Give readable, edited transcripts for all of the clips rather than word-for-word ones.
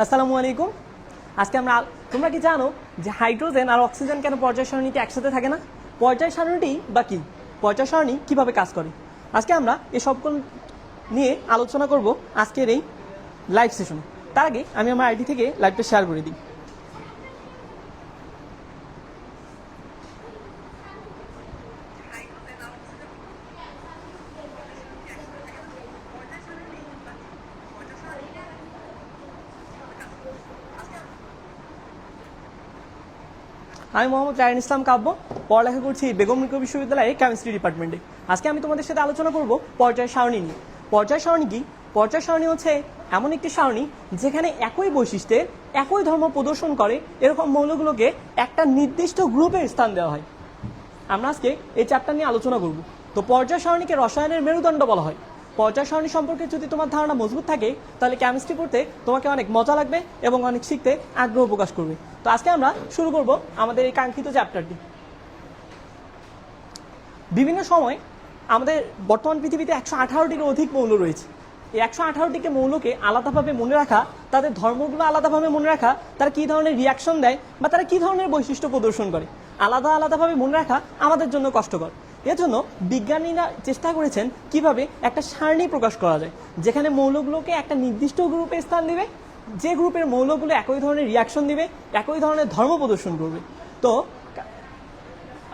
আসসালামু আলাইকুম। আজকে তোমরা কি জানো যে হাইড্রোজেন আর অক্সিজেন কেন পর্যায় সারণীতে একসাথে থাকে না? পর্যায় সারণীটি বা কি, পর্যায় সারণী কিভাবে কাজ করে, আজকে আমরা এই সবগুলো নিয়ে আলোচনা করব আজকের এই লাইভ সেশনে। তার আগে আমি আমার আইডি থেকে লাইভটা শেয়ার করে দিই। আমি মোহাম্মদ রায়ন ইসলাম কাব্য, পড়ালেখা করছি বেগম রোকেয়া বিশ্ববিদ্যালয়ে কেমিস্ট্রি ডিপার্টমেন্টে। আজকে আমি তোমাদের সাথে আলোচনা করব পর্যায় সারণী নিয়ে। পর্যায় সারণী কি? পর্যায় সারণী হচ্ছে এমন একটি সারণী যেখানে একই বৈশিষ্ট্যের একই ধর্ম প্রদর্শন করে এরকম মৌলগুলোকে একটা নির্দিষ্ট গ্রুপে স্থান দেওয়া হয়। আমরা আজকে এই চ্যাপ্টার নিয়ে আলোচনা করব। তো পর্যায় সারণীকে রসায়নের মেরুদণ্ড বলা হয়। পর্যায় সারণী সম্পর্কে যদি তোমার ধারণা মজবুত থাকে তাহলে কেমিস্ট্রি পড়তে তোমাকে অনেক মজা লাগবে এবং অনেক শিখতে আগ্রহ প্রকাশ করবে। তো আজকে আমরা শুরু করব আমাদের এই কাঙ্ক্ষিত চ্যাপ্টারটি। বিভিন্ন সময় আমাদের বর্তমান পৃথিবীতে 118টির অধিক মৌল রয়েছে। এই 118টিকে মৌলকে আলাদাভাবে মনে রাখা, তাদের ধর্মগুলো আলাদাভাবে মনে রাখা, তারা কী ধরনের রিয়াকশন দেয় বা তারা কী ধরনের বৈশিষ্ট্য প্রদর্শন করে আলাদা আলাদাভাবে মনে রাখা আমাদের জন্য কষ্টকর। এজন্য বিজ্ঞানীরা চেষ্টা করেছেন কিভাবে একটা সারণী প্রকাশ করা যায় যেখানে মৌলগুলোকে একটা নির্দিষ্ট গ্রুপে স্থান দিবে, যে গ্রুপের মৌলগুলো একই ধরনের রিয়াকশন দিবে, একই ধরনের ধর্ম প্রদর্শন করবে। তো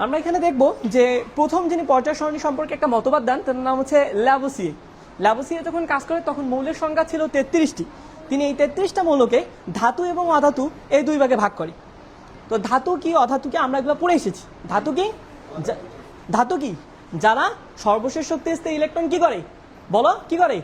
আমরা এখানে দেখব যে প্রথম যিনি পর্যায় সারণী সম্পর্কে একটা মতবাদ দেন তার নাম হচ্ছে ল্যাভোসিয়ে। ল্যাভোসিয়ে যখন কাজ করে তখন মৌলের সংখ্যা ছিল 33টি। তিনি এই 33টা মৌলকে ধাতু এবং অধাতু এই দুই ভাগে ভাগ করে। তো ধাতু কি অধাতু কি আমরা এগুলো পড়ে এসেছি। ধাতু কি? ধাতু কি? যারা সর্বশেষ শক্তি স্তরে ইলেকট্রন কি করে বলো, কি করে?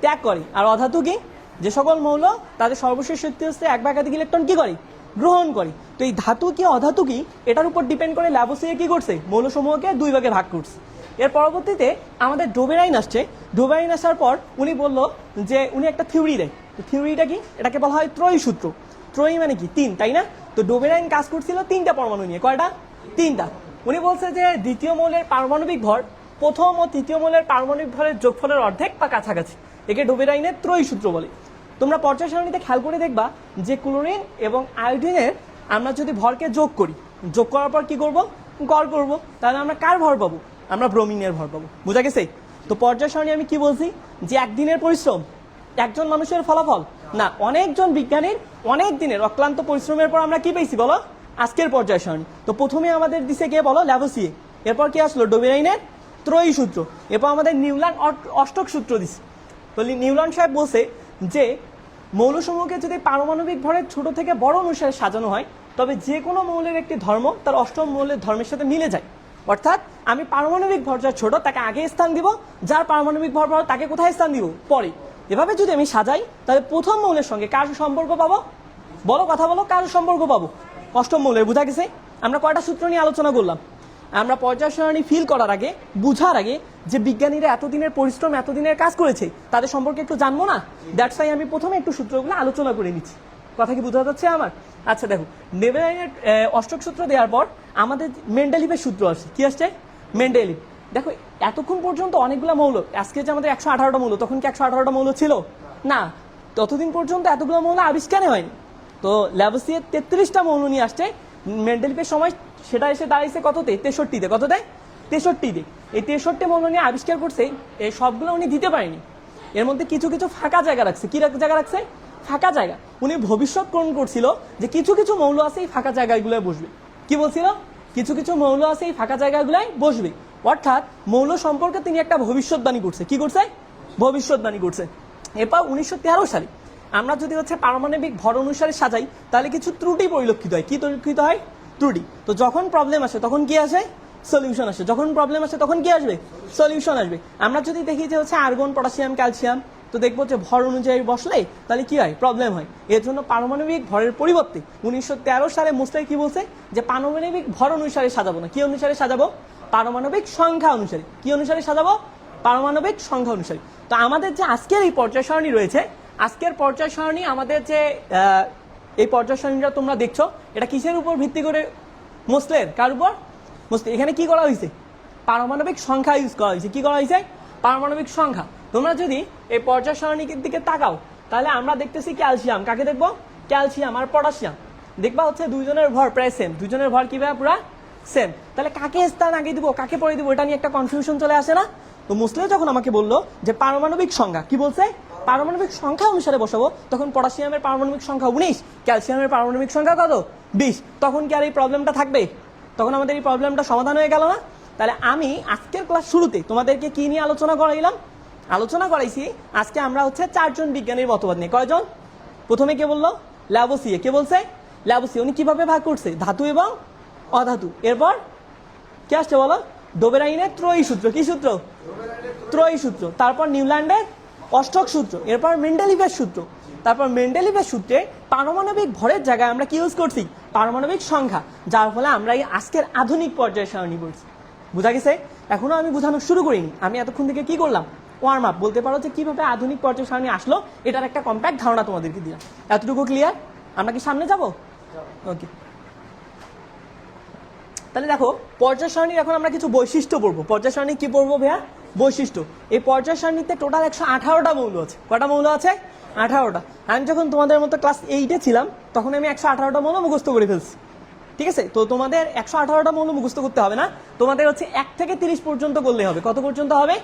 ত্যাগ করে। আর অধাতু কি? যে সকল মৌল তাদের সর্বশেষ শক্তি স্তরে এক বা একাধিক ইলেকট্রন কি করে? গ্রহণ করে। তো এই ধাতু কি অধাতু কি এটার উপর ডিপেন্ড করে ল্যাভোসিয়ে কি করছে? মৌলসমূহকে দুই ভাগে ভাগ করছে। এর পরবর্তীতে আমাদের ডোবেরাইন আসছে। ডোবেরাইন আসার পর উনি বলল যে উনি একটা থিওরি দেয়। থিওরিটা কি? এটাকে বলা হয় ত্রয়ী সূত্র। ত্রয়ী মানে কি? তিন, তাই না? তো ডোবেরাইন কাজ করছিল তিনটা পরমাণু নিয়ে। কয়টা? তিনটা। উনি বলছে যে দ্বিতীয় মৌলের পারমাণবিক ভর প্রথম ও তৃতীয় মৌলের পারমাণবিক ভরের যোগফলের অর্ধেক বা কাছাকাছি। একে ডোবেরাইনের ত্রয়ী সূত্র বলে। তোমরা পর্যায় সারণীতে খেয়াল করে দেখবা যে ক্লোরিন এবং আয়োডিনের আমরা যদি ভরকে যোগ করি, যোগ করার পর কি করব? গড় করব। তাহলে আমরা কার ভর পাবো? আমরা ব্রোমিনের ভর পাবো। বোঝা গেছে? তো পর্যায় সারণী আমি কি বলছি যে একদিনের পরিশ্রম একজন মানুষের ফলাফল না, অনেকজন বিজ্ঞানীর অনেক দিনের অক্লান্ত পরিশ্রমের পর আমরা কি পেয়েছি বলো? আজকের পর্যায় সারণী। তো প্রথমে আমাদের দিছে কে বলো? ল্যাভোসিয়ে। এরপর কি আসলো? ডোবেরাইনের ত্রয়ী সূত্র। এরপর আমাদের নিউল্যান্ড অষ্টক সূত্র দিছে। তো নিউল্যান্ড সাহেব বলছে যে মৌলসমূহকে যদি পারমাণবিক ভরের ছোট থেকে বড় অনুসারে সাজানো হয় তবে যে কোনো মৌলের একটি ধর্ম তার অষ্টম মৌলের ধর্মের সাথে মিলে যায়। অর্থাৎ আমি পারমাণবিক ভর যা ছোট তাকে আগে স্থান দিব, যার পারমাণবিক ভর বড় তাকে কোথায় স্থান দিব? পরে। এভাবে যদি আমি সাজাই তাহলে প্রথম মৌলের সঙ্গে কার সম্পর্ক পাবো বলো? কথা বলো, কার সম্পর্ক পাবো? অষ্টম মৌলের। বোঝা গেছে? আমরা কয়টা সূত্র নিয়ে আলোচনা করলাম। আমরা পর্যায় সারণী ফিল করার আগে, বুঝার আগে যে বিজ্ঞানীরা এতদিনের পরিশ্রম এতদিনের কাজ করেছে তাদের সম্পর্কে একটু জানবো না? দ্যাটস ওয়াই আমি প্রথমে একটু সূত্রগুলো আলোচনা করে নিচ্ছি। কথা কি বোঝা যাচ্ছে আমার? আচ্ছা দেখো, ডোবেরাইনের অষ্টক সূত্র দেওয়ার পর আমাদের মেন্ডেলিভের সূত্র আসছে। কি আসছে? মেন্ডেলিভ। দেখো এতক্ষণ পর্যন্ত অনেকগুলো মৌল, আজকে যে আমাদের 118টা মৌল, তখন কি 118টা মৌল ছিল না? ততদিন পর্যন্ত এতগুলো মৌল আবিষ্কারই হয়নি। তো ল্যাভোসিয়ে 33টা মৌল নিয়ে আসছে। মেন্ডেলিভের সময় সেটা এসে দাঁড়িয়েছে কততে? 63তে। কততে? 63তে। এই 63 মৌল নিয়ে আবিষ্কার করছে। এই সবগুলো উনি দিতে পারেনি। এর মধ্যে কিছু কিছু ফাঁকা জায়গা রাখছে। কি জায়গা রাখছে? ফাঁকা জায়গা। উনি ভবিষ্যৎকরণ করছিল যে কিছু কিছু মৌল আছে এই ফাঁকা জায়গাগুলোয় বসবে। কি বলছিল? কিছু কিছু মৌল আছে এই ফাঁকা জায়গাগুলোয় বসবে। অর্থাৎ মৌল সম্পর্কে তিনি একটা ভবিষ্যৎবাণী করছে। কি করছে? ভবিষ্যৎবাণী করছে। এরপর 1913 সালে আমরা যদি হচ্ছে পারমাণবিক ভর অনুসারে সাজাই তাহলে কিছু ত্রুটি পরিলক্ষিত হয়। কি পরিলক্ষিত হয়? ত্রুটি। তো যখন প্রবলেম আসে তখন কি আসে? সলিউশন আসে। যখন প্রবলেম আসে তখন কি আসবে? সলিউশন আসবে। আমরা যদি দেখি যে হচ্ছে আর্গন, পটাশিয়াম, ক্যালসিয়াম, তো দেখবো যে ভর অনুযায়ী বসলে তাহলে কি হয়? প্রবলেম হয়। এর জন্য পারমাণবিক ভরের পরিবর্তে 1913 সালে মোস্টাই কি বলছে যে পারমাণবিক ভর অনুসারে সাজাবো না। কি অনুসারে সাজাবো? পারমাণবিক সংখ্যা অনুসারে। কি অনুসারে সাজাবো? পারমাণবিক সংখ্যা অনুসারে। তো আমাদের যে আজকের এই পর্যায় সারণী রয়েছে, আজকের পর্যায় সারণী আমাদের যে এই পর্যায় সারণীটা তোমরা দেখছো এটা কিসের উপর ভিত্তি করে? মোস্লের। কার উপর? মোস্লে। এখানে কি করা হয়েছে? পারমাণবিক সংখ্যা ইউজ করা হয়েছে। কি করা হয়েছে? পারমাণবিক সংখ্যা। তোমরা যদি এই পর্যায় সারণীর দিকে তাকাও তাহলে আমরা দেখতেছি ক্যালসিয়াম, কাকে দেখবো? ক্যালসিয়াম আর পটাশিয়াম। দেখবা হচ্ছে দুইজনের ভর প্রায় সেম, দুইজনের ভর কি ভাই পুরা সেম। তাহলে কাকে স্থান আগে দিব কাকে পরে দিব এটা নিয়ে একটা কনফিউশন চলে আসে না? তো মুসলিম যখন আমাকে বললো যে পারমাণবিক সংখ্যা, কি বলছে? পারমাণবিক সংখ্যা অনুসারে বসাবো, তখন পটাশিয়ামের পারমাণবিক সংখ্যা 19, ক্যালসিয়ামের পারমাণবিক সংখ্যা কত? 20। তখন কি আর এই প্রবলেমটা থাকবে? তখন আমাদের এই প্রবলেমটা সমাধান হয়ে গেল না? তাহলে আমি আজকের ক্লাস শুরুতে তোমাদেরকে কি নিয়ে আলোচনা করাইলাম? আলোচনা করাইছি আজকে আমরা হচ্ছে 4 জন বিজ্ঞানীর মতবাদ নিয়ে। কয়জন? প্রথমে কে বললো? ল্যাবোসিয়ে। কে বলছে? ল্যাবোসিয়ে। উনি কিভাবে ভাগ করছে? ধাতু এবং অধাতু। এরপর কি আসছে বলো? ডোবেরাইনের ত্রয়ী সূত্র। কি সূত্র? ত্রয়ী সূত্র। তারপর নিউল্যান্ডের অষ্টক সূত্র। এরপর মেন্ডেলিভের সূত্র। তারপর মেন্ডেলিভের সূত্রে পারমাণবিক ভরের জায়গায় আমরা কি ইউজ করছি? পারমাণবিক সংখ্যা। যার ফলে আমরা এই আজকের আধুনিক পর্যায়ে সারণী পড়ছি। বুঝা গেছে? এখনো আমি বোঝানো শুরু করিনি, আমি এতক্ষণ থেকে কি করলাম? ওয়ার্ম আপ বলতে পারো যে কিভাবে আধুনিক পর্যায় সারণী আসলো, এটার একটা কম্প্যাক্ট ধারণা তোমাদেরকে দিলাম। এতটুকু ক্লিয়ার? আমরা কি সামনে যাব? ওকে, তাহলে দেখো পর্যায় সারণীর এখন আমরা কিছু বৈশিষ্ট্য পড়বো। পর্যায় সারণী কি পড়বো ভাইয়া? বৈশিষ্ট্য। এই পর্যায় সারণীতে টোটাল 118টা মৌল আছে। কটা মৌল আছে? 18টা। আমি যখন তোমাদের মতো ক্লাস 8-এ ছিলাম তখন আমি 118টা মৌল মুখস্থ করে ফেলছি। ঠিক আছে? তো তোমাদের 118টা মৌল মুখস্থ করতে হবে না, তোমাদের হচ্ছে 1 থেকে 30 পর্যন্ত করলে হবে। কত পর্যন্ত হবে?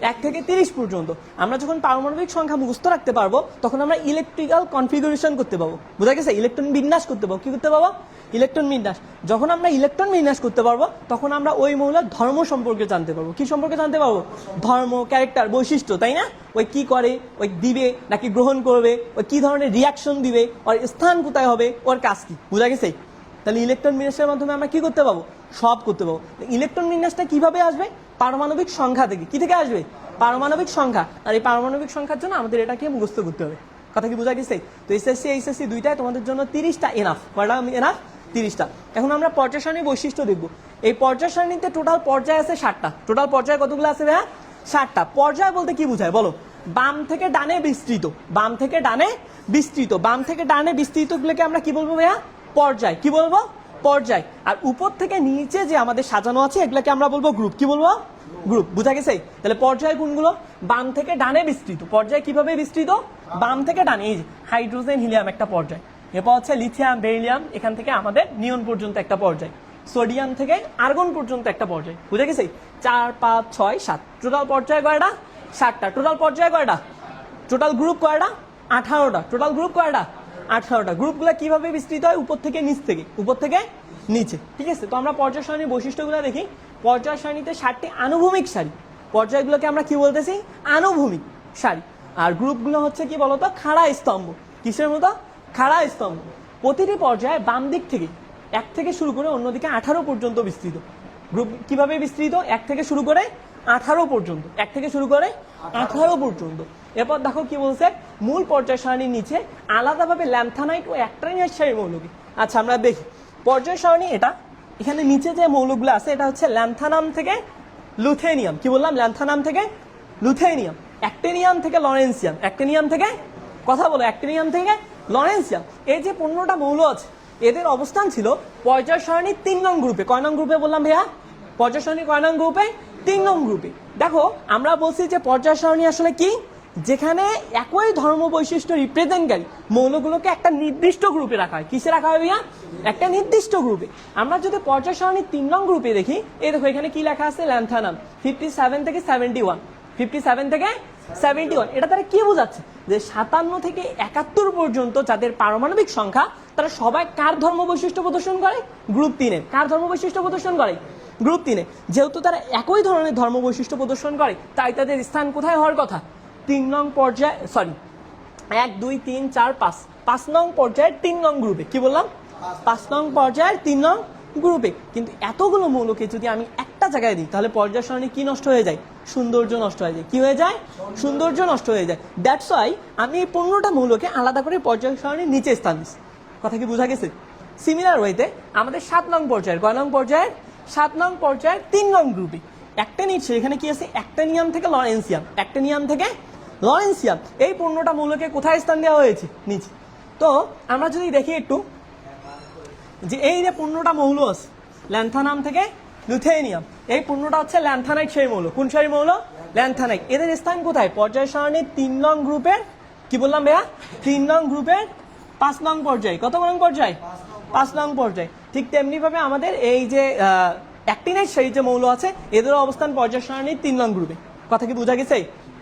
1 থেকে 30 পর্যন্ত। আমরা যখন পারমাণবিক সংখ্যা মুখস্থ রাখতে পারবো তখন আমরা ইলেকট্রিক্যাল কনফিগারেশন করতে পারবো। বুঝা গেছে? ইলেকট্রন বিন্যাস করতে পারবো। কি করতে পারবো? ইলেকট্রন বিন্যাস। যখন আমরা ইলেকট্রন বিন্যাস করতে পারবো তখন আমরা ওই মৌলের ধর্ম সম্পর্কে জানতে পারবো। কি সম্পর্কে জানতে পারবো? ধর্ম, ক্যারেক্টার, বৈশিষ্ট্য, তাই না? ওই কি করে, ওই দিবে নাকি গ্রহণ করবে, ওই কি ধরনের রিয়াকশন দিবে, ওর স্থান কোথায় হবে, ওর কাজ কি। বুঝা গেছে? তাহলে ইলেকট্রন বিন্যাসের মাধ্যমে আমরা কি করতে পারবো? সব করতে পারবো। ইলেকট্রন বিন্যাসটা কিভাবে আসবে? পারমাণবিক সংখ্যা থেকে। কি থেকে আসবে? পারমাণবিক সংখ্যা। আর এই পারমাণবিক সংখ্যার জন্য আমাদের এটাকে মুখস্থ করতে হবে। কথা কি বোঝা গেছে? তো এসএসসি এইচএসসি দুইটাই তোমাদের জন্য 30টা এনাফ। কয়টা এনাফ? 30টা। এখন আমরা পর্যায় সারণীর বৈশিষ্ট্য দেখবো। এই পর্যায় সারণীতে টোটাল পর্যায় আছে 7টা। টোটাল পর্যায় কতগুলো আছে ভাইয়া? 7টা। পর্যায় বলতে কি বোঝায় বলো? বাম থেকে ডানে বিস্তৃত। বাম থেকে ডানে বিস্তৃত। বাম থেকে ডানে বিস্তৃত গুলোকে আমরা কি বলবো ভাইয়া? পর্যায়। কি বলবো? পর্যায়। আর উপর থেকে নিচে যে আমাদের সাজানো আছে এগুলোকে আমরা বলবো গ্রুপ। কি বলবো? গ্রুপ। বুঝা গেছে? তাহলে পর্যায় কোনগুলো? বাম থেকে ডানে বিস্তৃত। পর্যায় কিভাবে বিস্তৃত? বাম থেকে ডানে। এই যে হাইড্রোজেন হিলিয়াম একটা পর্যায়, এরপর হচ্ছে লিথিয়াম বেরিলিয়াম, এখান থেকে আমাদের নিয়ন পর্যন্ত একটা পর্যায়, সোডিয়াম থেকে আর্গন পর্যন্ত একটা পর্যায়। বুঝা গেছে? 4, 5, 6, 7। টোটাল পর্যায় কয়টা? 7টা। টোটাল পর্যায় কয়টা? টোটাল গ্রুপ কয়টা? 18টা। টোটাল গ্রুপ কয়টা? 18টা। গ্রুপগুলো কিভাবে বিস্তৃত হয়? উপর থেকে নিচ থেকে। উপর থেকে নিচে। ঠিক আছে? তো আমরা পর্যায় সারণীর বৈশিষ্ট্যগুলো দেখি। পর্যায় সারণীতে 7টি আনুভূমিক সারি। পর্যায়গুলোকে আমরা কি বলতেছি? আনুভূমিক সারি। আর গ্রুপগুলো হচ্ছে কি বলতো? খাড়া স্তম্ভ। কিসের মতো? খাড়া স্তম্ভ। প্রতিটি পর্যায়ে বাম দিক থেকে 1 থেকে শুরু করে অন্যদিকে 18 পর্যন্ত বিস্তৃত। গ্রুপ কিভাবে বিস্তৃত? 1 থেকে শুরু করে 18 পর্যন্ত। 1 থেকে শুরু করে 18 পর্যন্ত। এরপর দেখো কি বলছে? মূল পর্যায় সারণীর নিচে আলাদাভাবে ল্যান্থানাইট ও অ্যাক্টিনিয়াম সারির মৌলকে। আচ্ছা আমরা দেখি পর্যায় সারণী এটা। এখানে নিচে যে মৌলগুলো আছে এটা হচ্ছে ল্যান্থানাম থেকে লুথেনিয়াম। কি বললাম? ল্যান্থানাম থেকে লুথেনিয়াম। অ্যাক্টিনিয়াম থেকে লরেন্সিয়াম। অ্যাক্টিনিয়াম থেকে কথা বলো। অ্যাক্টিনিয়াম থেকে লরেন্সিয়াম। এই যে 15টা মৌল আছে এদের অবস্থান ছিল পর্যায় সারণীর 3 নং গ্রুপে। কয় নং গ্রুপে বললাম ভাইয়া? পর্যায় সারণীর কয় নং গ্রুপে? 3 নং গ্রুপে। দেখো আমরা বলছি যে পর্যায় সারণী আসলে কি? যেখানে একই ধর্ম বৈশিষ্ট্য রিপ্রেজেন্টকারী মৌলগুলোকে একটা নির্দিষ্ট গ্রুপে রাখা হয়। কিসে রাখা হয় ভাইয়া? একটা নির্দিষ্ট গ্রুপে। আমরা যদি পর্যায় সারণীর 3 নং গ্রুপে দেখি, এই দেখো এখানে কি লেখা আছে? ল্যান্থানাম 57 থেকে 71। 57 থেকে 71। এটা তারা কি বোঝাচ্ছে? যে 57 থেকে 71 পর্যন্ত যাদের পারমাণবিক সংখ্যা তারা সবাই কার ধর্ম বৈশিষ্ট্য প্রদর্শন করে? গ্রুপ 3-এর। কার ধর্ম বৈশিষ্ট্য প্রদর্শন করে? গ্রুপ 3-এ। যেহেতু তারা একই ধরনের ধর্ম বৈশিষ্ট্য প্রদর্শন করে তাই তাদের স্থান কোথায় হওয়ার কথা? 3 নং পর্যায়ে, সরি 1, 2, 3, 4, 5। 5 নং পর্যায়ের 3 নং গ্রুপে। কি বললাম? 5 নং পর্যায়ের 3 নং গ্রুপে। কিন্তু এতগুলো মৌলকে যদি আমি একটা জায়গায় দিই তাহলে পর্যায় সারণী কি নষ্ট হয়ে যায়? সৌন্দর্য নষ্ট হয়ে যায়। কি হয়ে যায়? সৌন্দর্য নষ্ট হয়ে যায়। দ্যাটস ওয়াই আমি এই 15টা মৌলকে আলাদা করে পর্যায় সারণীর নিচে স্থান দিচ্ছি। কথা কি বোঝা গেছে? সিমিলার ওয়েতে আমাদের 7 নং পর্যায়ের, কয় নং পর্যায়ের? 7 নং পর্যায়ের 3 নং গ্রুপে একটা নিচ্ছে। এখানে কি আছে? অ্যাক্টিনিয়াম থেকে লরেন্সিয়াম। অ্যাক্টিনিয়াম থেকে লরেন্সিয়াম। এই 15টা মৌলকে কোথায় স্থান দেওয়া হয়েছে? নিচে। তো আমরা যদি দেখি একটু যে এই যে 15টা মৌল আছে ল্যান্থানাম থেকে লুথেনিয়াম, এই 15টা হচ্ছে ল্যান্থানাইট সেই মৌল। কোন সারি মৌল? ল্যান্থানাইট। এদের স্থান কোথায়? পর্যায় সারণীর 3 নং গ্রুপের কি বললাম ভাইয়া 3 নং গ্রুপের 5 নং পর্যায়ে। কত নং পর্যায়ে? 5 নং পর্যায়ে। ঠিক তেমনি ভাবে আমাদের এই যে অ্যাক্টিনাইট সেই যে মৌল আছে এদের অবস্থান পর্যায় সারণীর 3 নং গ্রুপে। কথা কি বোঝা গেছে?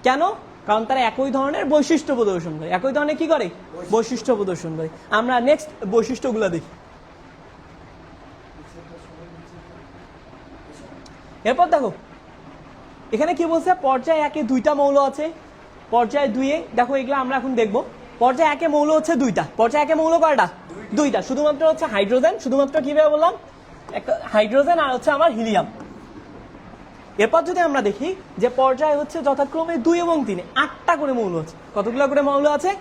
কেন? কারণ তারা একই ধরনের বৈশিষ্ট্য প্রদর্শন করে। একই ধরনের কি করে? বৈশিষ্ট্য প্রদর্শন করে। আমরা নেক্সট বৈশিষ্ট্যগুলো দেখি। এরপর দেখো এখানে কি বলছে, পর্যায় 1-এ 2টা মৌল আছে, পর্যায় 2-এ দেখো এগুলো আমরা এখন দেখবো। পর্যায় 1-এ মৌল হচ্ছে 2টা। পর্যায় 1-এ মৌল কয়টা? 2টা। শুধুমাত্র হচ্ছে হাইড্রোজেন, শুধুমাত্র কিভাবে বললাম, একটা হাইড্রোজেন আর হচ্ছে আমার হিলিয়াম। এরপর যদি আমরা দেখি যে পর্যায় হচ্ছে যথাক্রমে 2 এবং 3-এ 8টা করে মৌল আছে। কতগুলো করে মৌল আছে?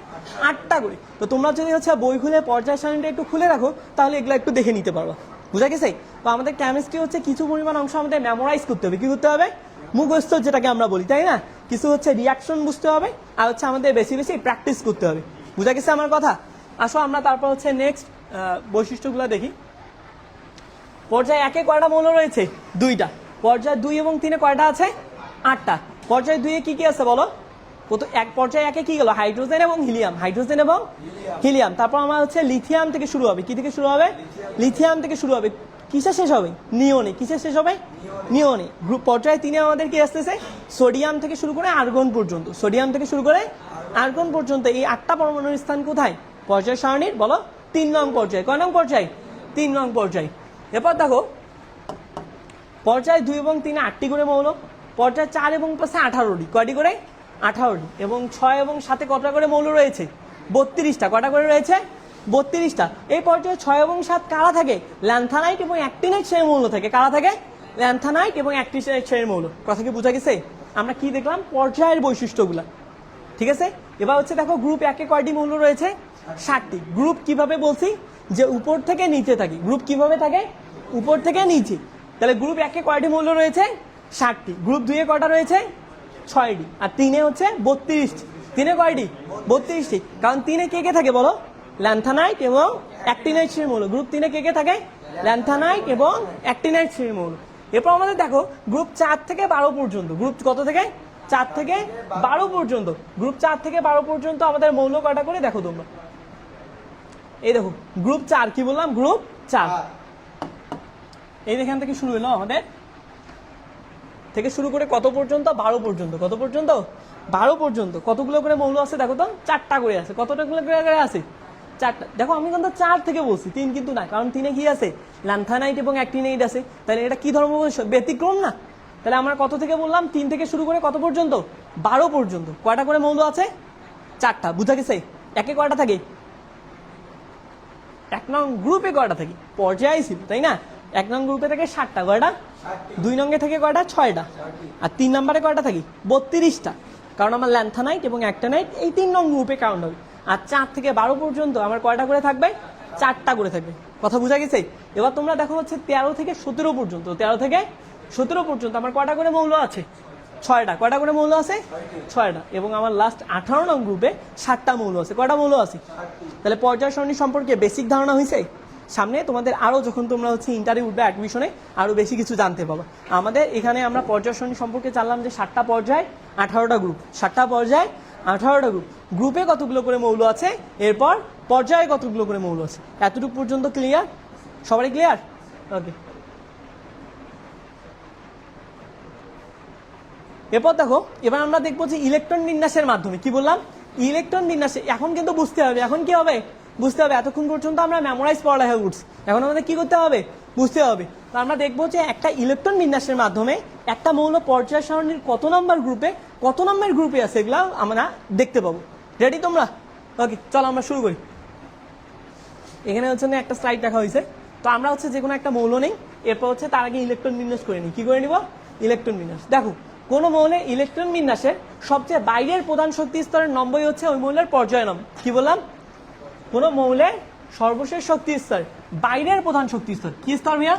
8টা করে। তো তোমরা যদি হচ্ছে বই খুলে পর্যায় সারণীটা একটু খুলে রাখো তাহলে এগুলো একটু দেখে নিতে পারবা। বুঝা গেছে? তো আমাদের কেমিস্ট্রি হচ্ছে কিছু পরিমাণ অংশ আমাদের মেমোরাইজ করতে হবে। কি করতে হবে? মুখস্থ যেটাকে আমরা বলি, তাই না? কিছু হচ্ছে রিয়াকশন বুঝতে হবে আর হচ্ছে আমাদের বেশি বেশি প্র্যাকটিস করতে হবে। বুঝা গেছে আমার কথা? আসো আমরা তারপর হচ্ছে নেক্সট বৈশিষ্ট্যগুলো দেখি। পর্যায় 1-এ কয়টা মৌল রয়েছে? 2টা। পর্যায় 2 এবং 3-এ কয়টা আছে? 8টা। পর্যায় 2-এ কি কি আছে বলো? পর্যায় 1-এ কি গেল? হাইড্রোজেন এবং হিলিয়াম। হাইড্রোজেন এবং হিলিয়াম। তারপর আমার হচ্ছে লিথিয়াম থেকে শুরু হবে। কি থেকে শুরু হবে? লিথিয়াম থেকে শুরু হবে। কিসে শেষ হবে? নিয়নে। কিসে শেষ হবে? নিয়নে। গ্রুপ পর্যায় 3-এ আমাদের কি আসতেছে? সোডিয়াম থেকে শুরু করে আর্গন পর্যন্ত। সোডিয়াম থেকে শুরু করে আর্গন পর্যন্ত এই 8টা পরমাণুর স্থান কোথায়? পর্যায় সারণীর বলো 3 নং পর্যায়ে। কয় নং পর্যায়? 3 নং পর্যায়। এরপর দেখো পর্যায় 2 এবং 3-এ 8টি করে মৌল। পর্যায় 4 এবং 5-এ 18টি। কয়টি করে? 18টি। এবং 6 এবং 7-এ কটা করে মৌল রয়েছে? 32টা। কটা করে রয়েছে? 32টা। এই পর্যায়ে 6 এবং 7 কারা থাকে? ল্যান্থানাইট এবং অ্যাক্টিনাইট শ্রেণীর মৌল থাকে। কারা থাকে? ল্যান্থানাইট এবং অ্যাক্টিনাইট শ্রেণীর মৌল। কথা কি বোঝা গেছে? আমরা কি দেখলাম? পর্যায়ের বৈশিষ্ট্যগুলা। ঠিক আছে? এবার হচ্ছে দেখো গ্রুপ 1-এ কয়টি মৌল রয়েছে? 7টি। গ্রুপ কিভাবে বলছি? যে উপর থেকে নিচে থাকে। গ্রুপ কিভাবে থাকে? উপর থেকে নিচে। তাহলে গ্রুপ 1-এ কয়টি মৌল রয়েছে? 7টি। গ্রুপ 2-এ কয়টা রয়েছে? 6টি। আর 3-এ হচ্ছে 32টি। 3-এ কয়টি? 32টি। কারণ 3-এ কে কে থাকে বলো? ল্যান্থানাইট এবং অ্যাক্টিনাইট শ্রেণীর মৌল। গ্রুপ 3-এ কে কে থাকে? ল্যান্থানাইট এবং অ্যাক্টিনাইট শ্রেণীর মৌল। এরপর আমাদের দেখো গ্রুপ 4 থেকে 12 পর্যন্ত। গ্রুপ কত থেকে? 4 থেকে 12 পর্যন্ত। গ্রুপ 4 থেকে 12 পর্যন্ত আমাদের মৌল কয়টা করে দেখো তোমরা। এই দেখো গ্রুপ 4। কি বললাম? গ্রুপ 4। এই এখান থেকে শুরু হলো আমাদের, থেকে শুরু করে কত পর্যন্ত? 12 পর্যন্ত। কত পর্যন্ত? 12 পর্যন্ত। কতগুলো করে মৌল আছে দেখো তো? 4টা করে আছে। কতটা করে আছে? 4টা। দেখো আমি কিন্তু 4 থেকে বলছি, 3 কিন্তু না। কারণ 3-এ কি আছে? ল্যান্থানাইট এবং অ্যাক্টিনাইট আছে। তাহলে এটা কি ধর্ম ব্যতিক্রম না? তাহলে আমরা কত থেকে বললাম? 3 থেকে শুরু করে কত পর্যন্ত? 12 পর্যন্ত। কয়টা করে মৌল আছে? 4টা। বুঝা গেছে? একে কয়টা থাকে? 1 নং গ্রুপে কয়টা থাকে? পর্যায় ছিল, তাই না? 1 নং গ্রুপে থেকে 7টা। কয়টা? 2 নঙ্গে থেকে কয়টা? 6টা। আর 3 নম্বরে কয়টা থাকে? 32টা। কারণ আমার ল্যান্থানাইট এবং অ্যাক্টিনাইট এই 3 নং গ্রুপে কাউন্ট হবে। আর 4 থেকে 12 পর্যন্ত আমার কয়টা করে থাকবে? 4টা করে থাকবে। কথা বোঝা গেছে? এবার তোমরা দেখো হচ্ছে 13 থেকে 17 পর্যন্ত। 13 থেকে 17 পর্যন্ত আমার কয়টা করে মৌল আছে? 6টা। কয়টা করে মৌল আছে? 6টা। এবং আমার লাস্ট 18 নং গ্রুপে 7টা মৌল আছে। কয়টা মৌল আছে? তাহলে পর্যায় সারণী সম্পর্কে বেসিক ধারণা হয়েছে। সামনে তোমাদের আরো যখন তোমরা হচ্ছে ইন্টারভিউ উঠবে অ্যাডমিশনে আরো বেশি কিছু জানতে পাবো। আমাদের এখানে আমরা পর্যায় সারণী সম্পর্কে জানলাম যে 7টা পর্যায় 18টা গ্রুপ। 7টা পর্যায় 18টা গ্রুপ। গ্রুপে কতগুলো করে মৌল আছে, এরপর পর্যায়ে কতগুলো করে মৌল আছে। এতটুকু পর্যন্ত ক্লিয়ার? সবারই ক্লিয়ার? ওকে। এরপর দেখো এবার আমরা দেখবো যে ইলেকট্রন বিন্যাসের মাধ্যমে। কি বললাম? ইলেকট্রন বিন্যাসে। এখন কিন্তু বুঝতে হবে। এখন কি হবে? বুঝতে হবে। এতক্ষণ পর্যন্ত আমরা মেমোরাইজ পড়ালেখা করছি, এখন আমাদের কি করতে হবে? বুঝতে হবে। তো আমরা দেখবো যে একটা ইলেকট্রন বিন্যাসের মাধ্যমে একটা মৌল পর্যায় সারণীর কত নম্বর গ্রুপে, কত নম্বর গ্রুপে আছে এগুলা আমরা দেখতে পাবো। রেডি তোমরা? ওকে, চলো আমরা শুরু করি। এখানে হচ্ছে একটা স্লাইড দেখা হয়েছে। তো আমরা হচ্ছে যে কোনো একটা মৌল নেই, এরপর হচ্ছে তার আগে ইলেকট্রন বিন্যাস করে নিই। কি করে নিব? ইলেকট্রন বিন্যাস। দেখো কোন মৌলে ইলেকট্রন বিন্যাসের সবচেয়ে বাইরের প্রধান শক্তি স্তরের নম্বরই হচ্ছে ওই মৌলের পর্যায় নম্বর। কি বললাম? কোন মৌলের সর্বশেষ শক্তি স্তর বাইরের প্রধান শক্তি স্তর। কি স্তর মিয়া?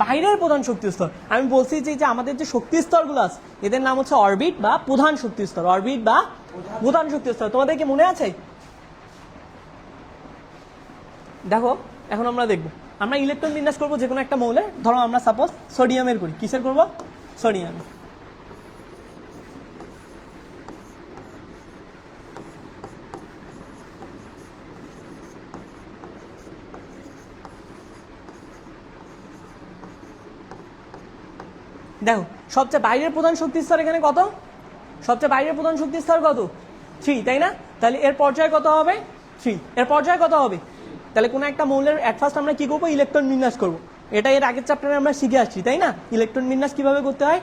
বাইরের প্রধান শক্তি স্তর। আমি বলছি যে আমাদের যে শক্তি স্তরগুলো আছে এদের নাম হচ্ছে অরবিট বা প্রধান শক্তি স্তর। অরবিট বা প্রধান শক্তি স্তর। তোমাদের কি মনে আছে? দেখো এখন আমরা দেখবো, আমরা ইলেকট্রন বিন্যাস করবো যে কোনো একটা মৌলের। ধরো আমরা সাপোজ সোডিয়ামের করি। কিসের করবো? সোডিয়াম। দেখো সবচেয়ে বাইরের প্রধান শক্তি স্তর এখানে কত, সবচেয়ে বাইরের প্রধান শক্তি স্তর কত 3, তাই না? তাহলে এর পর্যায় কত হবে 3, এর পর্যায় কত হবে? তাহলে কোনো একটা মৌলের অ্যাট ফার্স্ট আমরা কি করবো, ইলেকট্রন বিন্যাস করবো। এটা এর আগের চ্যাপ্টারে আমরা শিখে আসছি, তাই না? ইলেকট্রন বিন্যাস কিভাবে করতে হয়।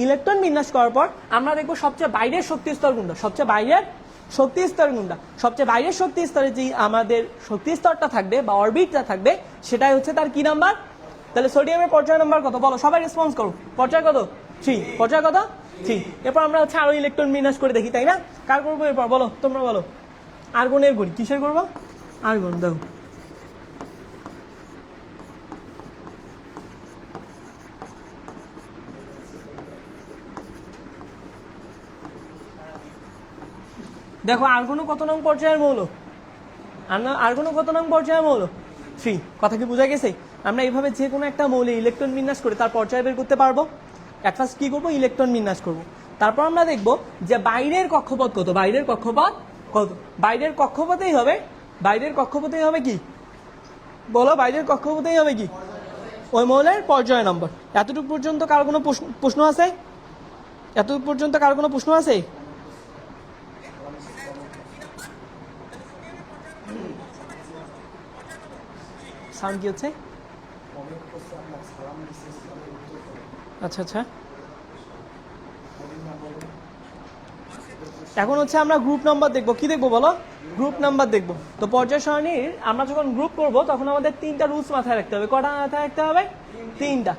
ইলেকট্রন বিন্যাস করার পর আমরা দেখবো সবচেয়ে বাইরের শক্তি স্তর কোনটা, সবচেয়ে বাইরের শক্তি স্তর কোনটা। সবচেয়ে বাইরের শক্তি স্তরে যে আমাদের শক্তি স্তরটা থাকবে বা অরবিটটা থাকবে সেটাই হচ্ছে তার কি নাম্বার। তাহলে সোডিয়ামের পর্যায় নাম্বার কত বলো, সবাই রেসপন্স করো। পর্যায় কত 3, পর্যায় কত 3। এরপর আমরা হচ্ছে আরো ইলেকট্রন বিন্যাস করে দেখি, তাই না? কার করবো এরপর বলো, তোমরা বলো। আর্গনের করি, কিসের করবো, আর্গন। দেখো দেখো আর্গনও কত নং পর্যায়ের মৌল, আর্গনও কত নং পর্যায়ের মৌল 3। কথা কি বোঝা গেছে? আমরা এইভাবে যে কোনো একটা মৌলে ইলেকট্রন বিন্যাস করে তার পর্যায় বের করতে পারবো। এক ফার্স্ট কি করবো, ইলেকট্রন বিন্যাস করবো। তারপর আমরা দেখবো যে বাইরের কক্ষপথ কত, বাইরের কক্ষপথ কত। বাইরের কক্ষপথেই হবে, বাইরের কক্ষপথেই হবে কি বলো, বাইরের কক্ষপথেই হবে কি ওই মৌলের পর্যায় নম্বর। এতটুকু পর্যন্ত কার কোনো প্রশ্ন আছে? এতটুকু পর্যন্ত কার কোনো প্রশ্ন আছে? সাউন্ড কি হচ্ছে? আচ্ছা আচ্ছা, এখন হচ্ছে আমরা গ্রুপ নাম্বার দেখবো। কি দেখবো বলো, গ্রুপ নাম্বার দেখবো। তো পর্যায় সারণীর আমরা যখন গ্রুপ করব তখন আমাদের 3টা রুলস মাথায় রাখতে হবে। কটা মাথায় রাখতে হবে? 3টা।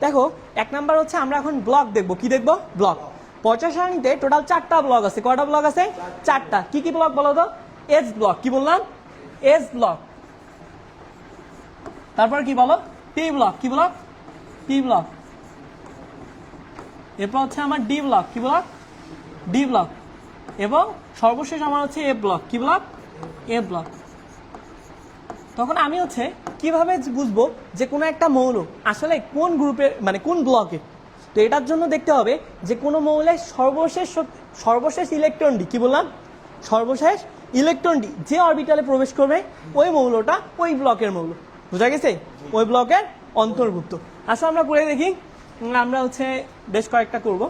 দেখো 1 নাম্বার হচ্ছে আমরা এখন ব্লক দেখবো। কি দেখবো? ব্লক। পর্যায় সারণীতে টোটাল 4টা ব্লক আছে। কটা ব্লক আছে? 4টা। কি কি ব্লক বলো তো? S block. কি বললাম? S block. তারপর কি বলো? P block. কি ব্লক? P block. এরপর হচ্ছে আমার ডি ব্লক। কি ব্লক? D block. এবং সর্বশেষ আমার হচ্ছে এ ব্লক। কি ব্লক? A block. তখন আমি হচ্ছে কিভাবে বুঝবো যে কোনো একটা মৌল আসলে কোন গ্রুপের, মানে কোন ব্লকে। তো এটার জন্য দেখতে হবে যে কোনো মৌলের সর্বশেষ ইলেকট্রনটি, কি বললাম, সর্বশেষ ইলেকট্রনটি যে অরবিটালে প্রবেশ করবে ওই মৌলটা ওই ব্লকের মৌল। বোঝা গেছে? ওই ব্লকের অন্তর্ভুক্ত। আসলে আমরা করে দেখি, আমরা হচ্ছে বেশ কয়েকটা করব।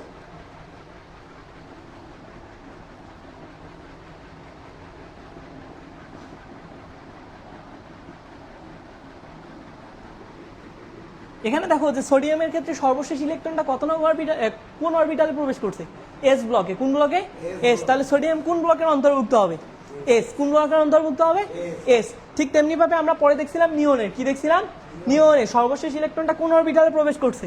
এখানে দেখো যে সোডিয়ামের ক্ষেত্রে সর্বশেষ ইলেকট্রনটা কত নং অরবিটাল, কোন অরবিটালে প্রবেশ করছে? এস ব্লকে। কোন ব্লকে? এস। তাহলে সোডিয়াম কোন ব্লকের অন্তর্ভুক্ত হবে? এস। কোন ব্লকের অন্তর্ভুক্ত হবে? এস। ঠিক তেমনি ভাবে আমরা পরে দেখছিলাম নিয়নের। কি দেখছিলাম? নিয়নের সর্বশেষ ইলেকট্রনটা কোন অরবিটালে প্রবেশ করছে?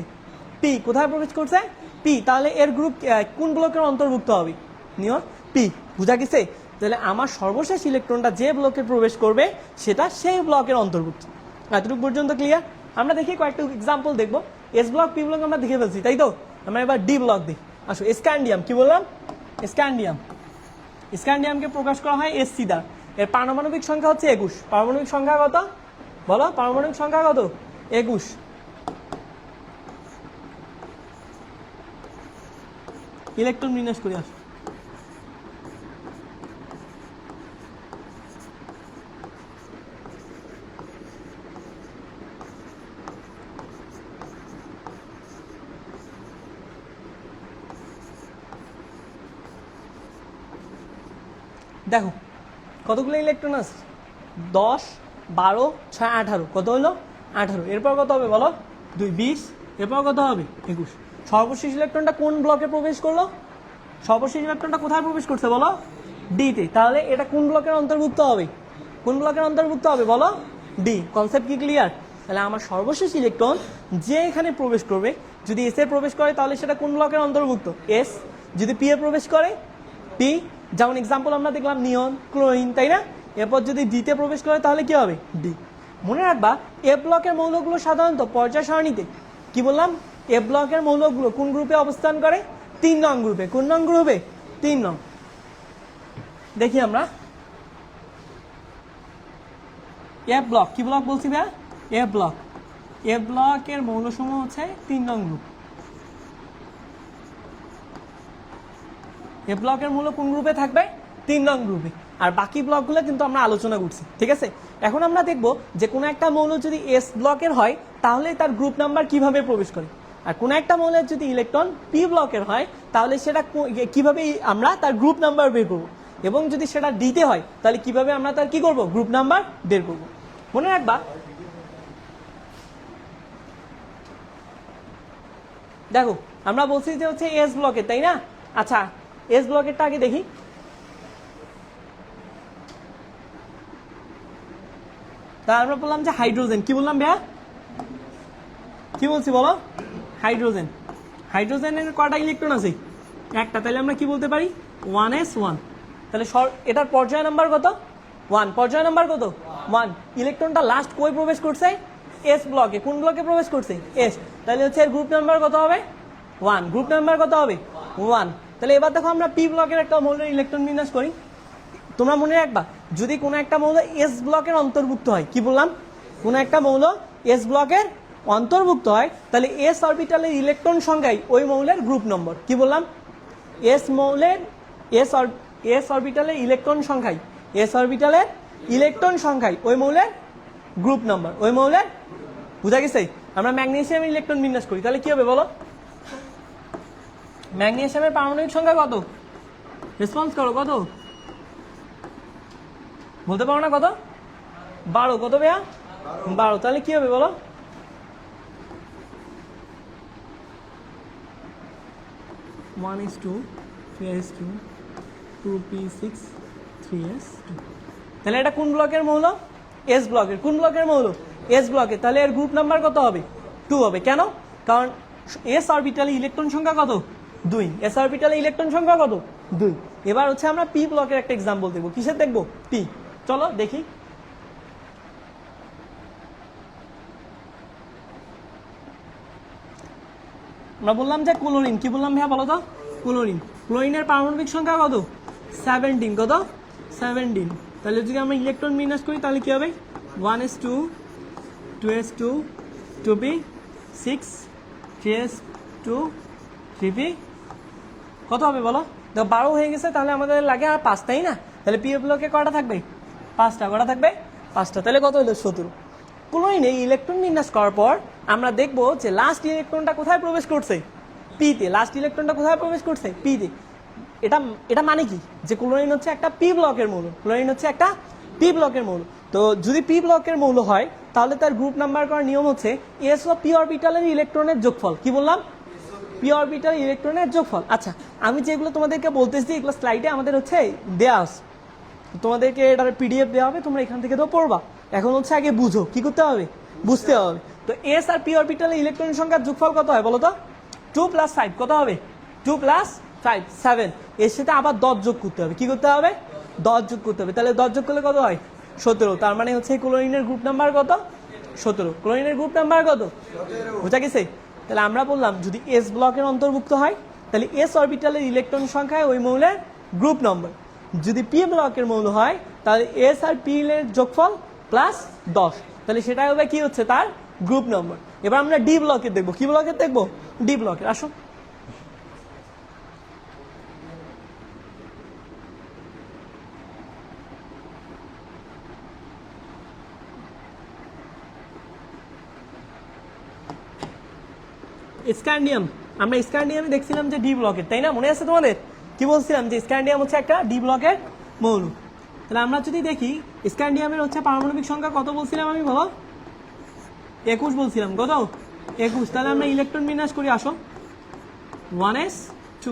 পি। কোথায় প্রবেশ করছে? পি। তাহলে এর গ্রুপ কোন ব্লকের অন্তর্ভুক্ত হবে? নিয়ন পি। বুঝা গেছে? তাহলে আমার সর্বশেষ ইলেকট্রনটা যে ব্লকে প্রবেশ করবে সেটা সেই ব্লকের অন্তর্ভুক্ত। এতটুকু পর্যন্ত ক্লিয়ার? আমরা দেখি কয়েকটা এক্সাম্পল দেখবো। এস ব্লক, পি ব্লক আমরা দেখে ফেলছি, তাই তো? আমরা এবার ডি ব্লক দিই। আসো, স্ক্যান্ডিয়াম। কি বললাম? স্ক্যান্ডিয়াম। স্ক্যান্ডিয়ামকে প্রকাশ করা হয় এসসি দ্বারা। এর পারমাণবিক সংখ্যা হচ্ছে 21। পারমাণবিক সংখ্যা কত বলো? পারমাণবিক সংখ্যা কত? 21। ইলেকট্রন বিন্যাস করে আসো। দেখো কতগুলো ইলেকট্রন আছে? 10, 12, 6, 18। কত হলো? 18। এরপর কত হবে বলো? 2, 20। এরপর কত হবে? 21। সর্বশেষ ইলেকট্রনটা কোন ব্লকে প্রবেশ করলো? সর্বশেষ ইলেকট্রনটা কোথায় প্রবেশ করছে বলো? ডিতে। তাহলে এটা কোন ব্লকের অন্তর্ভুক্ত হবে? কোন ব্লকের অন্তর্ভুক্ত হবে বলো? ডি। কনসেপ্ট কি ক্লিয়ার? তাহলে আমার সর্বশেষ ইলেকট্রন যে এখানে প্রবেশ করবে, যদি এস এ প্রবেশ করে তাহলে সেটা কোন ব্লকের অন্তর্ভুক্ত? এস। যদি পি এ প্রবেশ করে, পি। যেমন এক্সাম্পল আমরা দেখলাম নিয়ন, ক্লোরিন, তাই না? এরপর যদি ডিতে প্রবেশ করে তাহলে কি হবে? ডি। মনে রাখবা এ ব্লকের মৌলগুলো সাধারণত পর্যায় সারণীতে, কি বললাম, এ ব্লকের মৌলগুলো কোন গ্রুপে অবস্থান করে? 3 নং গ্রুপে। কোন নং গ্রুপে? 3 নং। দেখি আমরা এ ব্লক। কি ব্লক বলছি ভাইয়া? এ ব্লক। এ ব্লকের মৌলসমূহ হচ্ছে 3 নং গ্রুপ। এ ব্লকের মৌল কোন গ্রুপে থাকবে? 3 নং গ্রুপে। আর বাকি ব্লকগুলো কিন্তু আমরা আলোচনা করছি, ঠিক আছে? এখন আমরা দেখব যে কোনো একটা মৌল যদি এস ব্লকের হয় তাহলে তার গ্রুপ নাম্বার কিভাবে প্রবেশ করে। আর কোন একটা মৌলের যদি ইলেকট্রন পি ব্লকের হয় তাহলে সেটা কিভাবে আমরা তার গ্রুপ নাম্বার বের করব, এবং যদি সেটা ডিতে হয় তাহলে কিভাবে আমরা তার কি করব, গ্রুপ নাম্বার বের করব। মনে রাখবা, দেখো আমরা বলছি যে হচ্ছে এস ব্লকের, তাই না? আচ্ছা, এস ব্লকেরটা আগে দেখি। তা আমরা বললাম যে হাইড্রোজেন, কি বললাম ভাইয়া, কি বলছি বলো, হাইড্রোজেন। হাইড্রোজেনের কয়টা ইলেকট্রন আছে, একটা, তাহলে আমরা কি বলতে পারি 1s1। তাহলে এটার পর্যায় নাম্বার কত, 1। পর্যায় নাম্বার কত, 1। ইলেকট্রনটা লাস্ট কই প্রবেশ করছে, এস ব্লকে। কোন ব্লকে প্রবেশ করছে, এস। তাহলে হচ্ছে এর গ্রুপ নাম্বার কত হবে, 1। গ্রুপ নাম্বার কত হবে, 1। তাহলে এবার দেখো আমরা পি ব্লকের একটা মৌলের ইলেকট্রন বিন্যাস করি। তোমরা মনে রাখবা, যদি কোনো একটা মৌল এস ব্লকের অন্তর্ভুক্ত হয়, কি বললাম, কোনো একটা মৌল এস ব্লকের অন্তর্ভুক্ত হয়, তাহলে এস অরবিটালের ইলেকট্রন সংখ্যাই ওই মৌলের গ্রুপ নম্বর। কি বললাম, এস মৌলের এস অরবিটালের ইলেকট্রন সংখ্যাই, এস অরবিটালের ইলেকট্রন সংখ্যাই ওই মৌলের গ্রুপ নম্বর, ওই মৌলের। বুঝা গেছে? আমরা ম্যাগনেসিয়ামের ইলেকট্রন বিন্যাস করি, তাহলে কি হবে বলো, ম্যাগনেসিয়ামের পারমাণবিক সংখ্যা কত, রেসপন্স করো, কত বলতে পারো না, কত, 12। কত ভাইয়া, 12। তাহলে কি হবে বলো, 1s2 3s2 2p6 3s2। তাহলে এটা কোন ব্লকের মৌল, এস ব্লকের। কোন ব্লকের মৌল, এস ব্লকের। তাহলে এর গ্রুপ নাম্বার কত হবে, 2 হবে। কেন, কারণ এস অরবিটালে ইলেকট্রন সংখ্যা কত, 2। এস অরবিটালে ইলেকট্রন সংখ্যা কত, 2। এবার হচ্ছে আমরা পি ব্লকের একটা এক্সাম্পল দেখবো। কিসের দেখবো, পি। চলো দেখি। আমরা বললাম যে ক্লোরিন, কি বললাম ভাইয়া বলো তো, ক্লোরিন। ক্লোরিনের পারমাণবিক সংখ্যা কত, 17। কত, 17। তাহলে যদি আমরা ইলেকট্রন বিন্যাস করি তাহলে কি হবে, 1s2 2s2 2p6 3s2 3p, কত হবে বলো, 12 হয়ে গেছে। তাহলে আমাদের লাগে আর 5, তাই না? তাহলে পি ব্লকে কয়টা থাকবে, 5টা। কয়টা থাকবে, 5টা। তাহলে কত হলো, 17। ক্লোরিনে ইলেকট্রন বিন্যাস করার পর আমরা দেখবো যে লাস্ট ইলেকট্রনটা কোথায় প্রবেশ করছে, পিতে। লাস্ট ইলেকট্রনটা কোথায় প্রবেশ করছে, পিতে। এটা মানে কি, যে ক্লোরিন হচ্ছে একটা পি ব্লকের মৌল। ক্লোরিন হচ্ছে একটা পি ব্লকের মৌল। তো যদি পি ব্লকের মৌল হয় তাহলে তার গ্রুপ নাম্বার করার নিয়ম হচ্ছে এস ও পি অরবিটালের ইলেকট্রনের যোগফল। কি বললাম, পি অরবিটাল ইলেকট্রনের যোগফল। আচ্ছা, আমি যেগুলো তোমাদেরকে বলতেছি এগুলো স্লাইডে আমাদের হচ্ছে দেয়া আছে, তোমাদেরকে এটার পিডিএফ দেওয়া হবে, তোমরা এখান থেকে তো পড়বা। এখন হচ্ছে আগে বুঝো, কি করতে হবে, বুঝতে হবে। তো এস আর পি অরবিটালে ইলেকট্রনের সংখ্যার যোগফল কত হয় বলো তো, 2 + 5। কত হবে, 2 + 5 7। এর সাথে আবার 10 যোগ করতে হবে। কি করতে হবে, 10 যোগ করতে হবে। তাহলে 10 যোগ করলে কত হয়, 17। তার মানে হচ্ছে ক্লোরিনের গ্রুপ নাম্বার কত, 17। ক্লোরিনের গ্রুপ নাম্বার কত, বুঝা গেছে? তাহলে আমরা বললাম যদি এস ব্লকের অন্তর্ভুক্ত হয় তাহলে এস অরবিটালের ইলেকট্রন সংখ্যা ওই মৌলের গ্রুপ নম্বর। যদি পি ব্লকের মৌল হয় তাহলে এস আর পি এর যোগফল +10, তাহলে সেটা হবে কি হচ্ছে তার গ্রুপ নম্বর। এবার আমরা ডি ব্লকের দেখবো। কি ব্লকের দেখবো, ডি ব্লকের। আসো, স্ক্যান্ডিয়াম। আমরা স্ক্যান্ডিয়ামে দেখছিলাম যে ডি ব্লকের, তাই না? মনে আছে তোমাদের, কি বলছিলাম যে স্ক্যান্ডিয়াম হচ্ছে একটা ডি ব্লকের মৌল। তাহলে আমরা যদি দেখি স্ক্যান্ডিয়ামের হচ্ছে পারমাণবিক সংখ্যা কত বলছিলাম আমি, বলো, 21 বলছিলাম। কত, 21। তাহলে আমরা ইলেকট্রন বিন্যাস করি। আসো, 1s2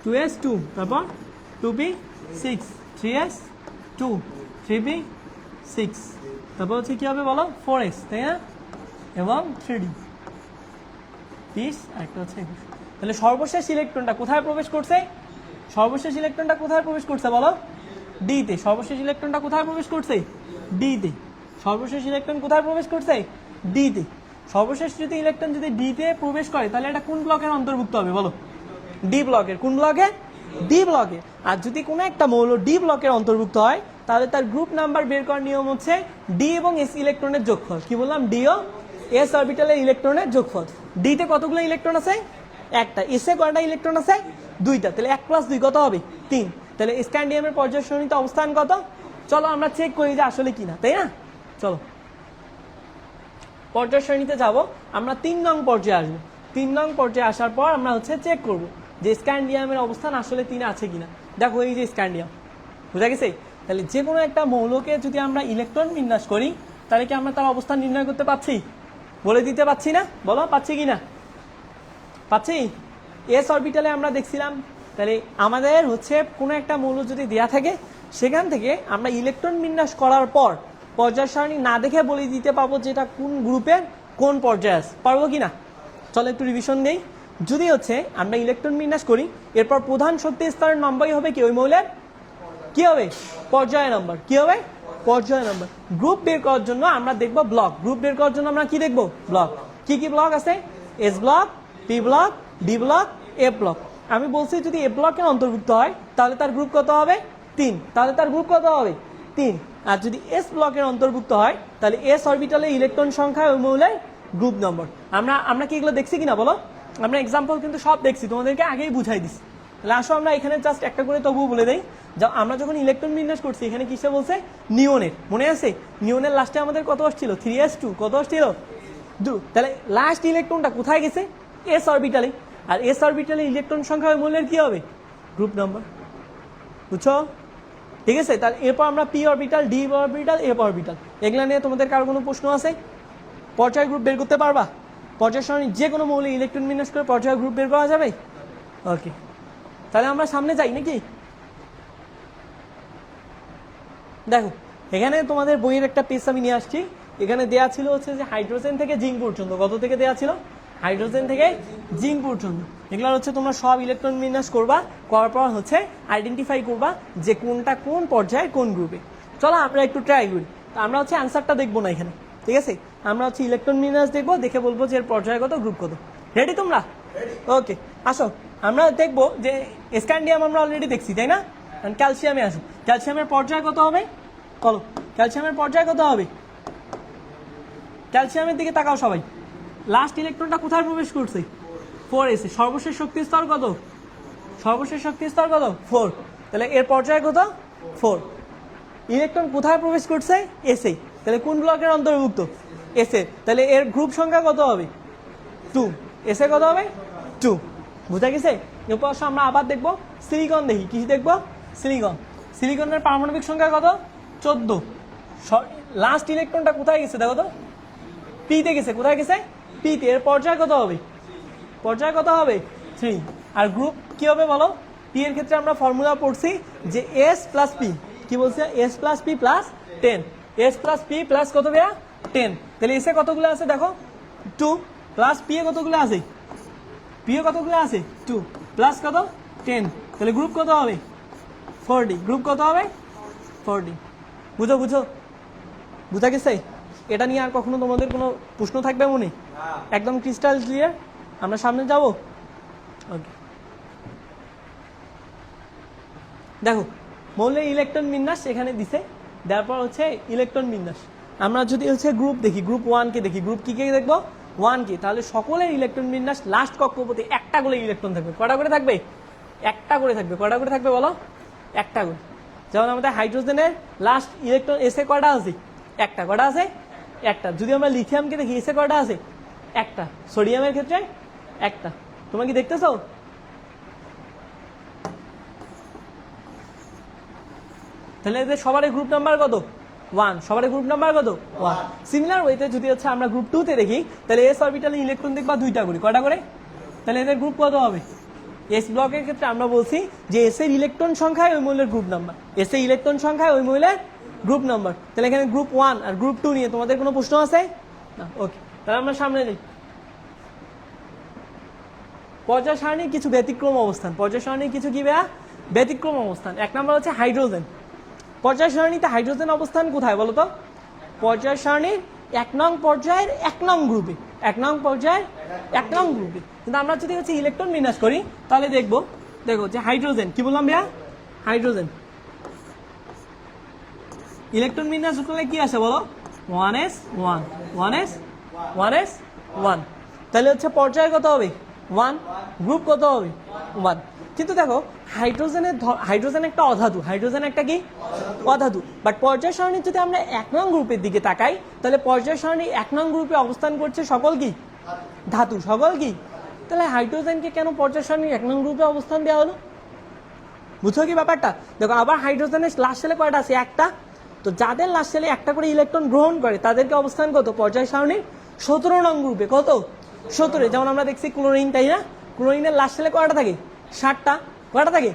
2s2, তারপর 2p6 3s2 3p6, তারপর হচ্ছে কি হবে বলো, 4s, তাই না? এবং 3d পিস, একটা হচ্ছে 21। তাহলে সর্বশেষ ইলেকট্রনটা কোথায় প্রবেশ করছে, সর্বশেষ ইলেকট্রনটা কোথায় প্রবেশ করছে বলো, ডিতে। সর্বশেষ ইলেকট্রনটা কোথায় প্রবেশ করছে, ডিতে। সর্বশেষ ইলেকট্রন কোথায় প্রবেশ করছে, ডিতে। সর্বশেষ যদি ইলেকট্রন যদি ডিতে প্রবেশ করে তাহলে এটা কোন ব্লকের অন্তর্ভুক্ত হবে বলো, ডি ব্লকের। কোন ব্লকে, ডি ব্লকে। আর যদি কোনো একটা মৌল ডি ব্লকের অন্তর্ভুক্ত হয় তাহলে তার গ্রুপ নাম্বার বের করার নিয়ম হচ্ছে ডি এবং এস ইলেকট্রনের যোগফল। কি বললাম, ডি ও এস অরবিটালের ইলেকট্রনের যোগফল। ডিতে কতগুলো ইলেকট্রন আছে, একটা। এসে কয়টা ইলেকট্রন আছে, 2টা। তাহলে 1 + 2 কত হবে, 3। তাহলে স্ক্যান্ডিয়ামের পর্যায় সারণীতে অবস্থান কত, চলো আমরা চেক করি যে আসলে কিনা, তাই না? চলো, পর্যায় সারণীতে যাব, আমরা 3 নং পর্যায়ে আসবো। 3 নং পর্যায়ে আসার পর আমরা হচ্ছে চেক করব যে স্ক্যান্ডিয়ামের অবস্থান আসলে 3 আছে কিনা। দেখো এই যে স্ক্যান্ডিয়াম, বুঝা গেছে? তাহলে যে কোনো একটা মৌলকে যদি আমরা ইলেকট্রন বিন্যাস করি তাহলে কি আমরা তার অবস্থান নির্ণয় করতে পারছি? বলে দিতে পারছি না? বলো পাচ্ছি কিনা? পাচ্ছি? এস অরবিটালে আমরা দেখছিলাম, তাহলে আমাদের হচ্ছে কোনো একটা মৌল যদি দেয়া থাকে সেখান থেকে আমরা ইলেকট্রন বিন্যাস করার পর পর্যায় সারণী না দেখে বলে দিতে পারবো যেটা কোন গ্রুপের কোন পর্যায়ে আছে। পারবো কিনা? চলো একটু রিভিশন নেই। যদি হচ্ছে আমরা ইলেকট্রন বিন্যাস করি, এরপর প্রধান শক্তি স্তরের নম্বরই হবে কি ওই মৌলের কি হবে? পর্যায় নম্বর। কি হবে? পর্যায় নম্বর। গ্রুপ বের করার জন্য আমরা দেখব ব্লক। গ্রুপ বের করার জন্য আমরা কি দেখব? ব্লক। কি কি ব্লক আছে? S block, p block, d block, a block. আমি বলছি যদি এ ব্লকের অন্তর্ভুক্ত হয় তাহলে তার গ্রুপ কত হবে? 3। তাহলে তার গ্রুপ কত হবে? 3। আর যদি এস ব্লকের অন্তর্ভুক্ত হয় তাহলে এস অরবিটালে ইলেকট্রন সংখ্যা ওই মৌলের গ্রুপ নম্বর। আমরা কি এগুলো দেখছি কিনা বলো? আমরা এক্সাম্পল কিন্তু সব দেখছি, তোমাদেরকে আগেই বুঝাই দিছি। তাহলে আসো আমরা এখানে জাস্ট একটা করে তবুও বলে দেই। আমরা যখন ইলেকট্রন বিন্যাস করছি এখানে কিসে বলছে? নিওনের। মনে আছে? নিওনের লাস্টে আমাদের কত আসছিল? 3s2। কত আসছিল? 2। তাহলে লাস্ট ইলেকট্রনটা কোথায় গেছে? এস অরবিটালে। আর এস অরবিটালে ইলেকট্রন সংখ্যা ওই মৌলের কি হবে? Group number. বুঝছো? ঠিক আছে। তাহলে এরপর আমরা P orbital, D orbital, F orbital, এগুলা নিয়ে তোমাদের কারো কোনো প্রশ্ন আছে? পর্যায় গ্রুপ বের করতে পারবা? পর্যায় সারণী যে কোনো মৌলে ইলেকট্রন বিন্যাস করে পর্যায় গ্রুপ বের করা যাবে? ওকে, তাহলে আমরা সামনে যাই নাকি? দেখো এখানে তোমাদের বইয়ের একটা পেজ আমি নিয়ে আসছি। এখানে দেয়া ছিল হচ্ছে যে হাইড্রোজেন থেকে জিঙ্ক পর্যন্ত। কত থেকে দেয়া ছিল? হাইড্রোজেন থেকে জিঙ্ক পর্যন্ত। এগুলো হচ্ছে তোমরা সব ইলেকট্রন বিন্যাস করবা, করার পর হচ্ছে আইডেন্টিফাই করবা যে কোনটা কোন পর্যায়ে কোন গ্রুপে। চলো আমরা একটু ট্রাই করি। তো আমরা হচ্ছে অ্যান্সারটা দেখবো না এখানে, ঠিক আছে? আমরা হচ্ছে ইলেকট্রন বিন্যাস দেখবো, দেখে বলবো যে এর পর্যায় কত, গ্রুপ কত। রেডি তোমরা? ওকে, আসো আমরা দেখবো যে স্ক্যান্ডিয়াম আমরা অলরেডি দেখছি, তাই না? ক্যালসিয়ামে আসো। ক্যালসিয়ামের পর্যায় কত হবে? বলো ক্যালসিয়ামের পর্যায় কত হবে? ক্যালসিয়ামের দিকে তাকাও সবাই। লাস্ট ইলেকট্রনটা কোথায় প্রবেশ করছে? 4s এ। সর্বশেষ শক্তি স্তর কত? সর্বশেষ শক্তি স্তর কত? 4। তাহলে এর পর্যায় কত? 4। ইলেকট্রন কোথায় প্রবেশ করছে? এসে। তাহলে কোন ব্লকের অন্তর্ভুক্ত? এসে। তাহলে এর গ্রুপ সংখ্যা কত হবে? 2। এসে কত হবে? 2। বুঝা গেছে? এরপর আমরা আবার দেখবো সিলিকন। দেখি কি দেখবো? সিলিকন। সিলিকনের পারমাণবিক সংখ্যা কত? 14। লাস্ট ইলেকট্রনটা কোথায় গেছে দেখো তো? পিতে গেছে। কোথায় গেছে? পিতে। এর পর্যায় কত হবে? পর্যায় কত হবে? 3। আর গ্রুপ কি হবে বলো? পি এর ক্ষেত্রে আমরা ফর্মুলা পড়ছি যে এস প্লাস পি। কি বলছে? S plus P plus 10। S plus P plus কত ভাইয়া? 10। তাহলে এসে কতগুলো আছে দেখো? 2 প্লাস পি এ কতগুলো আছে? পি এ কতগুলো আছে? 2 প্লাস কত? 10। তাহলে গ্রুপ কত হবে? 4D। গ্রুপ কত হবে? 4D। বুঝো বুঝো? বুঝা গেছে? এটা নিয়ে আর কখনো তোমাদের কোনো প্রশ্ন থাকবে মনে? একদম ক্রিস্টাল ক্লিয়ার। আমরা সামনে যাব। ওকে, দেখো মৌলের ইলেকট্রন বিন্যাস এখানে দিছে। তারপর হচ্ছে ইলেকট্রন বিন্যাস। আমরা যদি হচ্ছে গ্রুপ দেখি, গ্রুপ 1 কে দেখি, গ্রুপ কি কে দেখবো? 1 কে। তাহলে সকলের ইলেকট্রন বিন্যাস লাস্ট কক্ষপথে একটা করে ইলেকট্রন থাকবে। কটা করে থাকবে? একটা করে থাকবে। কটা করে থাকবে বলো? একটা করে। যেমন আমাদের হাইড্রোজেনের লাস্ট ইলেকট্রন এসে কটা আছে? একটা। কটা আছে? একটা। যদি আমরা লিথিয়ামকে দেখি এসে কটা আছে? একটা। সোডিয়ামের ক্ষেত্রে একটা। তোমরা কি দেখতেছো? তাহলে এদের সবার গ্রুপ নাম্বার কত? 1। সবার গ্রুপ নাম্বার কত? 1। সিমিলার ওয়েতে যদি হচ্ছে আমরা গ্রুপ 2 তে দেখি তাহলে এস অরবিটালে ইলেকট্রন দেখবা 2টা করে। কটা করে? তাহলে এদের গ্রুপ কত হবে? এস ব্লকের ক্ষেত্রে আমরা বলছি যে এস এর ইলেকট্রন সংখ্যায় ওই মৌলের গ্রুপ নাম্বার। এস এর ইলেকট্রন সংখ্যায় ওই মৌলের গ্রুপ নাম্বার। তাহলে এখানে গ্রুপ 1 আর গ্রুপ 2 নিয়ে তোমাদের কোনো প্রশ্ন আছে না? ওকে, তাহলে আমরা সামনে যাই। পর্যায় সারণীর কিছু ব্যতিক্রম অবস্থান। পর্যায় সারণীর কিছু কি ভাইয়া? ব্যতিক্রম অবস্থান। এক নম্বর হচ্ছে হাইড্রোজেন। পর্যায় সারণীতে হাইড্রোজেন অবস্থান কোথায় বলো তো? পর্যায় সারণীর 1 নং পর্যায়ের 1 নং গ্রুপে। 1 নং পর্যায়ের 1 নং গ্রুপে। কিন্তু আমরা যদি হচ্ছে ইলেকট্রন বিন্যাস করি তাহলে দেখবো, দেখো যে হাইড্রোজেন কি বললাম ভাইয়া? হাইড্রোজেন ইলেকট্রন বিন্যাস করলে কি আসে বলো? 1s1 1s 1s 1। তাহলে হচ্ছে পর্যায় কত হবে? 1। গ্রুপ কত হবে? 1। কিন্তু দেখো হাইড্রোজেন একটা অধাতু, হাইড্রোজেন একটা কি অধাতু। বাট পর্যায় সারণীর যদি আমরা 1 নং গ্রুপের দিকে তাকাই, তাহলে পর্যায় সারণী 1 নং গ্রুপে অবস্থান করছে সকল কি ধাতু, সকল কি। তাহলে হাইড্রোজেনকে কেন পর্যায় সারণীর 1 নং গ্রুপে অবস্থান দেওয়া হলো? বুঝছো কি ব্যাপারটা? দেখো আবার হাইড্রোজেনের লাস্ট সেলে কয়টা আছে? একটা। তো যাদের লাস্ট সেলে একটা করে ইলেকট্রন গ্রহণ করে তাদেরকে অবস্থান কত? পর্যায় সারণীর 17 নং গ্রুপে। কত? 17। যেমন আমরা দেখছি ক্লোরিন, তাই না? ক্লোরিনের লাস্ট সেলে কয়টা থাকে? 7টা। কয়টা থাকে?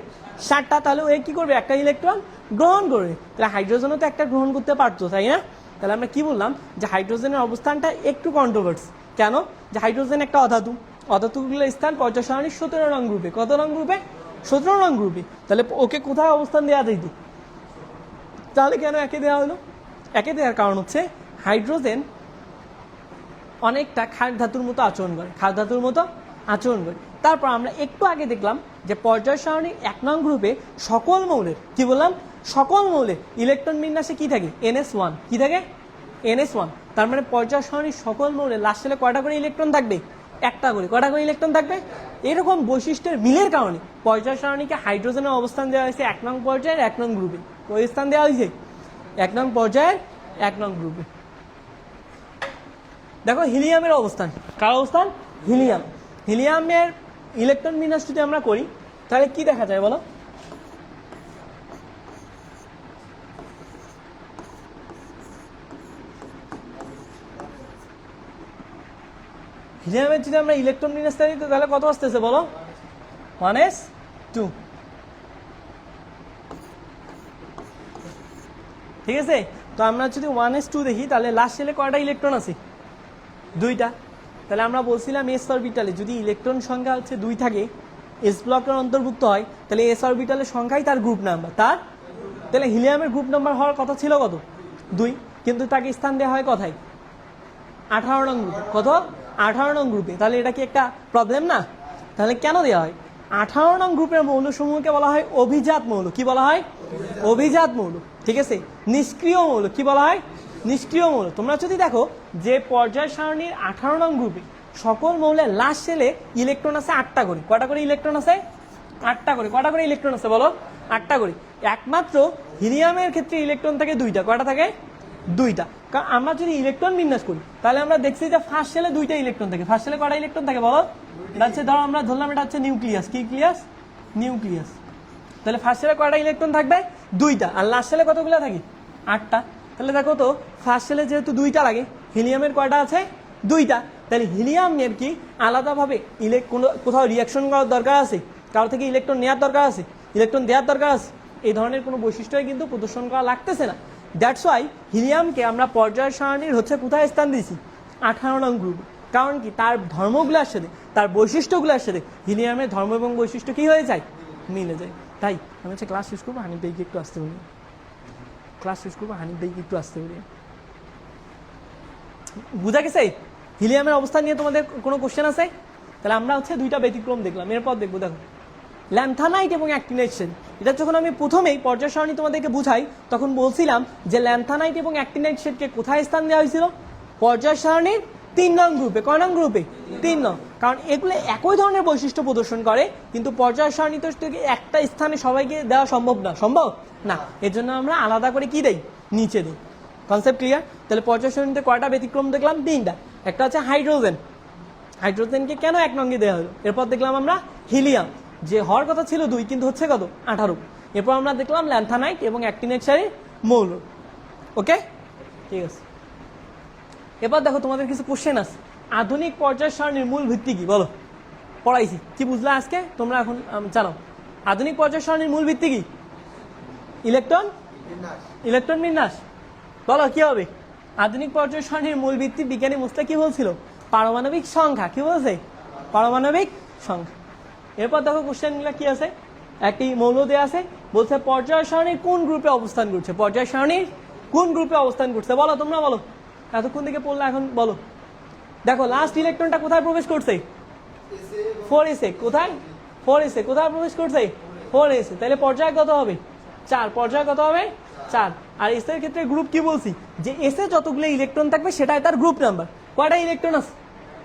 7টা। তাহলে ও কি করবে? একটা ইলেকট্রন গ্রহণ করবে। তাহলে হাইড্রোজেনও তো একটা গ্রহণ করতে পারতো, তাই না? তাহলে আমরা কি বললাম যে হাইড্রোজেনের অবস্থানটা একটু কন্ট্রোভার্সি। কেন? যে হাইড্রোজেন একটা অধাতু, অধাতুগুলোর স্থান পর্যায় সারণীর 17 নং গ্রুপে। কত নং গ্রুপে? 17 নং গ্রুপে। তাহলে ওকে কোথায় অবস্থান দেওয়া যেত? তাহলে কেন একে দেওয়া হলো? একে দেওয়ার কারণ হচ্ছে হাইড্রোজেন অনেকটা ক্ষার ধাতুর মতো আচরণ করে, ক্ষার ধাতুর মতো আচরণ করে। তারপর আমরা একটু আগে দেখলাম যে পর্যায় সারণীর 1 নং গ্রুপে সকল মৌলের, কি বললাম, সকল মৌলের ইলেকট্রন বিন্যাসে কি থাকে? NS1। কি থাকে? NS1। তার মানে পর্যায় সারণীর সকল মৌলের লাস্ট সেলে কয়টা করে ইলেকট্রন থাকবে? একটা করে। কয়টা করে ইলেকট্রন থাকবে? এরকম বৈশিষ্ট্যের মিলের কারণে পর্যায় সারণীকে হাইড্রোজেনের অবস্থান দেওয়া হয়েছে 1 নং পর্যায়ের 1 নং গ্রুপে। কোন স্থান দেওয়া হয়েছে? 1 নং পর্যায়ের 1 নং গ্রুপে। দেখো হিলিয়ামের অবস্থান, কার অবস্থান? হিলিয়াম। হিলিয়ামের ইলেকট্রন বিন্যাস যদি আমরা করি তাহলে কি দেখা যায় বলো? হিলিয়ামের যদি আমরা ইলেকট্রন বিন্যাস করি তাহলে কত আসতেছে বলো? 1s2। ঠিক আছে? তো আমরা যদি 1s2 দেখি তাহলে লাস্ট সেলে কয়টা ইলেকট্রন আছে? 2টা। তাহলে আমরা বলছিলাম এস অরবিটালে যদি ইলেকট্রন সংখ্যা হচ্ছে 2 থাকে, এস ব্লকের অন্তর্ভুক্ত হয়, তাহলে এস অরবিটালের সংখ্যাই তার গ্রুপ নাম্বার। তাহলে হিলিয়ামের গ্রুপ নাম্বার হওয়ার কথা ছিল কত? 2। কিন্তু তাকে স্থান দেওয়া হয় কোথায়? 18 নং গ্রুপে। কত? 18 নং গ্রুপে। তাহলে এটা কি একটা প্রবলেম না? তাহলে কেন দেওয়া হয়? 18 নং গ্রুপের মৌলসমূহকে বলা হয় অভিজাত মৌল। কি বলা হয়? অভিজাত মৌল। ঠিক আছে? নিষ্ক্রিয় মৌল। কি বলা হয়? নিষ্ক্রিয় মৌল। তোমরা যদি দেখো যে পর্যায় সারণীর 18 নং গ্রুপে সকল মৌলের লাস্ট সেলে ইলেকট্রন আছে 8টা করে। কয়টা করে ইলেকট্রন আছে? 8টা করে। কয়টা করে ইলেকট্রন আছে বলো? 8টা করে। একমাত্র হিলিয়ামের ক্ষেত্রে ইলেকট্রন থাকে 2টা। কয়টা থাকে? 2টা। কারণ আমরা যদি ইলেকট্রন বিন্যাস করি তাহলে আমরা দেখছি যে ফার্স্ট সেলে 2টা ইলেকট্রন থাকে। ফার্স্ট সেলে কয়টা ইলেকট্রন থাকে বলো? এটা হচ্ছে, ধরো আমরা ধরলাম এটা হচ্ছে নিউক্লিয়াস। কি ক্লিয়াস? নিউক্লিয়াস। তাহলে ফার্স্ট সেলে কয়টা ইলেকট্রন থাকবে? 2টা। আর লাস্ট সেলে কতগুলো থাকে? 8টা। তাহলে দেখো তো ফার্স্ট সেলে যেহেতু 2টা লাগে, হিলিয়ামের কয়টা আছে? 2টা। তাহলে হিলিয়ামের কি আলাদাভাবে কোথাও রিয়াকশন করার দরকার আছে? কারো থেকে ইলেকট্রন নেওয়ার দরকার আছে? ইলেকট্রন দেওয়ার দরকার আছে? এই ধরনের কোনো বৈশিষ্ট্যই কিন্তু প্রদর্শন করা লাগতেছে না। দ্যাটস ওয়াই হিলিয়ামকে আমরা পর্যায় সারণীর হচ্ছে কোথায় স্থান দিয়েছি? 18 নং গ্রুপ। কারণ কি? তার ধর্মগুলোর সাথে, তার বৈশিষ্ট্যগুলোর সাথে হিলিয়ামের ধর্ম এবং বৈশিষ্ট্য কি হয়ে যায়? মিলে যায়। তাই আমি হচ্ছে ক্লাস শেষ করবো, হানিফ ভাইকে একটু আসতে বলি। ক্লাস শেষ করবো, হানিফ ভাইকে একটু আসতে বলি। বুঝা গেছে? হিলিয়ামের অবস্থা নিয়ে তোমাদের কোনো কোশ্চেন আছে? তাহলে আমরা হচ্ছে 2টা ব্যতিক্রম দেখলাম। এরপর দেখবো, দেখো ল্যান্থানাইট এবং অ্যাক্টিনাইট শেড। এটা যখন আমি প্রথমেই পর্যায় সারণী তোমাদেরকে বুঝাই তখন বলছিলাম যে ল্যান্থানাইট এবং অ্যাক্টিনাইট শেডকে কোথায় স্থান দেওয়া হয়েছিল? পর্যায় সারণীর 3 নং গ্রুপে। কয় নং গ্রুপে? 3 নং। কারণ এগুলো একই ধরনের বৈশিষ্ট্য প্রদর্শন করে, কিন্তু পর্যায় সারণীতে একটা স্থানে সবাইকে দেওয়া সম্ভব না। সম্ভব না। এর জন্য আমরা আলাদা করে কি দেই? নিচে দিই। Concept clear? তাহলে পর্যায় সারণীতে কয়টা ব্যতিক্রম দেখলাম? 3টা। একটা হচ্ছে হাইড্রোজেন। হাইড্রোজেনকে কেন 1 নঙ্গে দেওয়া হলো? এরপর দেখলাম আমরা হিলিয়াম, যে হওয়ার কথা ছিল 2 কিন্তু হচ্ছে কত? 18। এরপর আমরা দেখলাম ল্যান্থানাইট এবং অ্যাক্টিনাইট সারি মৌল। ওকে, ঠিক আছে। এবার দেখো তোমাদের কিছু কোশ্চেন আছে। আধুনিক পর্যায় সারণীর মূল ভিত্তি কি বলো? পড়াইছি, কি বুঝলা আজকে তোমরা? এখন জানাও আধুনিক পর্যায় সারণীর মূল ভিত্তি কি? ইলেকট্রন বিন্যাস। বলো কি হবে? আধুনিক পর্যায় সারণীর মূল ভিত্তি বিজ্ঞানী মুস্তাক কি বলছিল? পারমাণবিক সংখ্যা। কি বলছে? পারমাণবিক সংখ্যা। এরপর দেখো কোশ্চেনগুলো কি আছে। একটি মৌল দেয়া আছে, বলছে পর্যায় সারণীর কোন গ্রুপে অবস্থান করছে? পর্যায় সারণীর কোন গ্রুপে অবস্থান করছে বলো? তোমরা বলো, এতক্ষণ থেকে পড়লে এখন বলো। দেখো লাস্ট ইলেকট্রনটা কোথায় প্রবেশ করছে? 4s এ। কোথায়? 4s এ। কোথায় প্রবেশ করছে? 4s এ। তাহলে পর্যায় কত হবে? 4। পর্যায় কত হবে? 4। আর এস এর ক্ষেত্রে গ্রুপ কি বলছি? যে এস এ যতগুলো ইলেকট্রন থাকবে সেটাই তার গ্রুপ নাম্বার। কয়টা ইলেকট্রন আছে?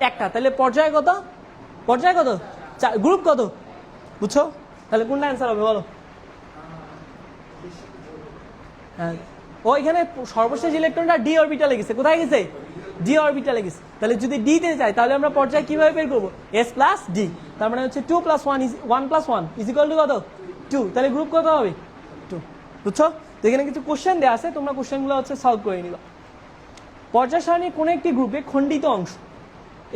একটা। তাহলে পর্যায় কত? পর্যায় কত? 4। গ্রুপ কত? বুঝছো? তাহলে কোনটা অ্যান্সার হবে বলো? হ্যাঁ, ও এখানে সর্বশেষ ইলেকট্রনটা ডি অরবিটালে গেছে। কোথায় গেছে? ডি অরবিটালে গেছে। তাহলে যদি ডি তে যায় তাহলে আমরা পর্যায় কিভাবে বের করবো? এস প্লাস ডি, তার মানে হচ্ছে 2 + 1 1 + 1 = কত? 2। তাহলে গ্রুপ কত হবে? 2। বুঝছো? তো এখানে কিছু কোশ্চেন দেওয়া আছে, তোমরা কোশ্চেনগুলো হচ্ছে সলভ করে নিবা। পর্যায় সারণীর কোন একটি গ্রুপে খণ্ডিত অংশ,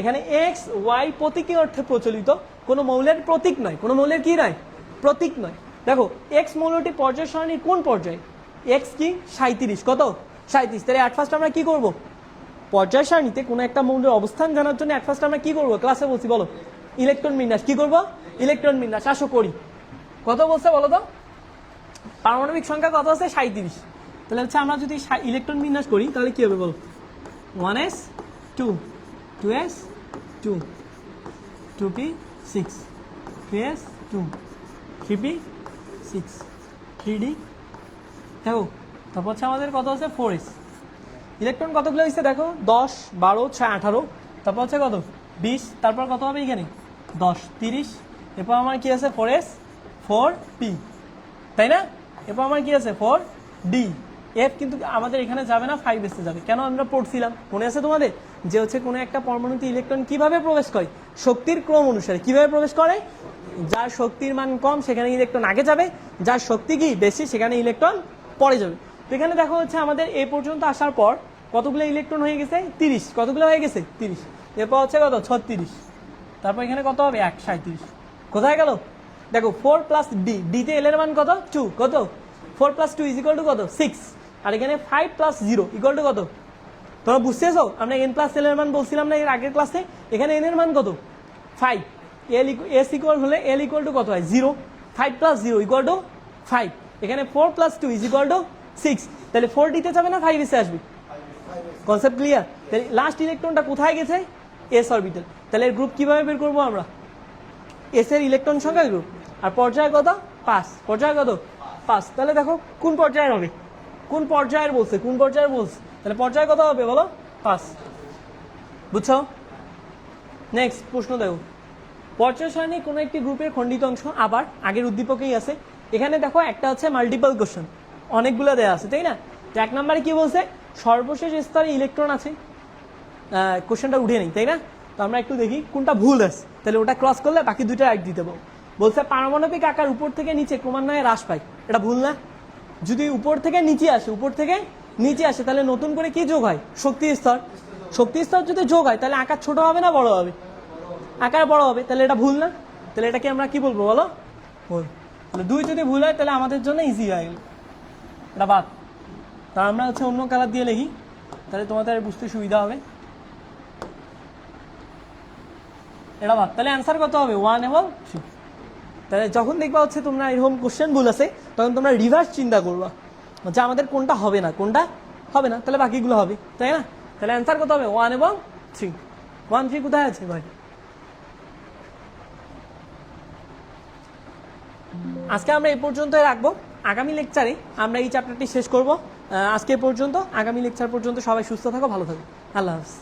এখানে এক্স ওয়াই প্রতীকী অর্থে প্রচলিত, কোনো মৌলের প্রতীক নয়, কোনো মৌলের কি নয়? প্রতীক নয়। দেখো এক্স মৌলটি পর্যায় সারণীর কোন পর্যায়ে? এক্স কি 37, কত? 37। তাহলে অ্যাট ফার্স্ট আমরা কি করব? পর্যায় সারণীতে কোনো একটা মৌলের অবস্থান জানার জন্য অ্যাট ফার্স্ট আমরা কি করব? ক্লাসে বলছি, বলো। ইলেকট্রন বিন্যাস। কি করব? ইলেকট্রন বিন্যাস। আসো করি। কত বলছে বলো তো? পারমাণবিক সংখ্যা কত আছে? 37। তাহলে হচ্ছে আমরা যদি ইলেকট্রন বিন্যাস করি তাহলে কি হবে বলো? 1s 2 2s 2 2p 6 3s 2 3p 6 3d, দেখো তারপর হচ্ছে আমাদের কত আছে? 4s। ইলেকট্রন কতগুলো হয়েছে দেখো? 10 12 6 18, তারপর হচ্ছে কত? 20, তারপর কত হবে এখানে? 10 30, এরপর আমার কি আছে? 4s 4p, তাই না? এরপর আমার কি আছে? 4d। এফ কিন্তু আমাদের এখানে যাবে না, 5s এ যাবে। কেন? আমরা পড়ছিলাম, মনে আছে তোমাদের, যে হচ্ছে কোনো একটা পরমাণুতে ইলেকট্রন কিভাবে প্রবেশ করে? শক্তির ক্রম অনুসারে। কিভাবে প্রবেশ করে? যার শক্তির মান কম সেখানে ইলেকট্রন আগে যাবে, যার শক্তি কি বেশি সেখানে ইলেকট্রন পরে যাবে। তো এখানে দেখো হচ্ছে আমাদের এই পর্যন্ত আসার পর কতগুলো ইলেকট্রন হয়ে গেছে? 30। কতগুলো হয়ে গেছে? 30। এরপর হচ্ছে কত? 36। তারপর এখানে কত হবে? 37। কোথায় গেল? দেখো 4 + ডি, ডিতে এল এর মান কত? 2, কত? 4 + 2 = কত? 6। আর এখানে 5 + 0 = কত? তোমরা বুঝতেছো? আমরা n + l এর মান বলছিলাম না এর আগের ক্লাসে? এখানে n এর মান কত? 5। এস ইকুয়াল হলে এল ইকুয়াল টু কত হয়? 0। 5 + 0 = 5। এখানে 4 + 2 = 6। তাহলে 4 দিতে যাবে না 5 এসে আসবে? Concept clear? তাহলে লাস্ট ইলেকট্রনটা কোথায় গেছে? S orbital. তাহলে এর গ্রুপ কিভাবে বের করবো আমরা? এস এর ইলেকট্রন সংখ্যা গ্রুপ। আর পর্যায় কত? 5। পর্যায় কত? 5। তাহলে দেখো কোন পর্যায়ের হবে? কোন পর্যায়ের বলছে? কোন পর্যায়ের বলছে? তাহলে পর্যায় কত হবে বলো? 5। বুঝছো? নেক্সট প্রশ্ন দেখো, পর্যায় সারণী কোনো একটি গ্রুপের খণ্ডিত অংশ, আবার আগের উদ্দীপকেই আছে। এখানে দেখো একটা হচ্ছে মাল্টিপল কোশ্চেন, অনেকগুলো দেওয়া আছে, তাই না? তো 1 নম্বরে কি বলছে? সর্বশেষ স্তরে ইলেকট্রন আছে। কোশ্চেনটা উঠে নেই, তাই না? তো আমরা একটু দেখি কোনটা ভুল আছে, তাহলে ওটা ক্রস করলে বাকি দুটো রাইট দিতে পারবো। বলছে পারমাণবিক আকার উপর থেকে নিচে ক্রমান্বয়ে হ্রাস পায়। এটা ভুল না? যদি উপর থেকে নিচে আসে, উপর থেকে নিচে আসে, তাহলে নতুন করে কি যোগ হয়? শক্তি স্তর। শক্তি স্তর যদি যোগ হয় তাহলে আকার ছোট হবে না বড় হবে? আকার বড় হবে। তাহলে এটা ভুল না? তাহলে এটাকে আমরা কি বলবো বলো? ভুল। তাহলে 2 যদি ভুল হয় তাহলে আমাদের জন্য ইজি হয়ে গেল, এটা বাদ। তা আমরা হচ্ছে অন্য কালার দিয়ে লিখি, তাহলে তোমাদের বুঝতে সুবিধা হবে। এটা বাদ। তাহলে অ্যান্সার কত হবে? 1 এবং 3। তাহলে যখন দেখবা হচ্ছে তোমরা এরকম কোশ্চেন ভুল আছে, তখন তোমরা রিভার্স চিন্তা করবা যে আমাদের কোনটা হবে না, কোনটা হবে না, তাহলে বাকিগুলো হবে, তাই না? তাহলে অ্যান্সার কত হবে? 1 এবং 3। 1 3 কোথায় আছে ভাই? আজকে আমরা এই পর্যন্তই রাখবো। আগামী লেকচারে আমরা এই চ্যাপ্টারটি শেষ করব। আজকে পর্যন্ত, আগামী লেকচার পর্যন্ত সবাই সুস্থ থাকো, ভালো থাকো। আল্লাহ হাফেজ।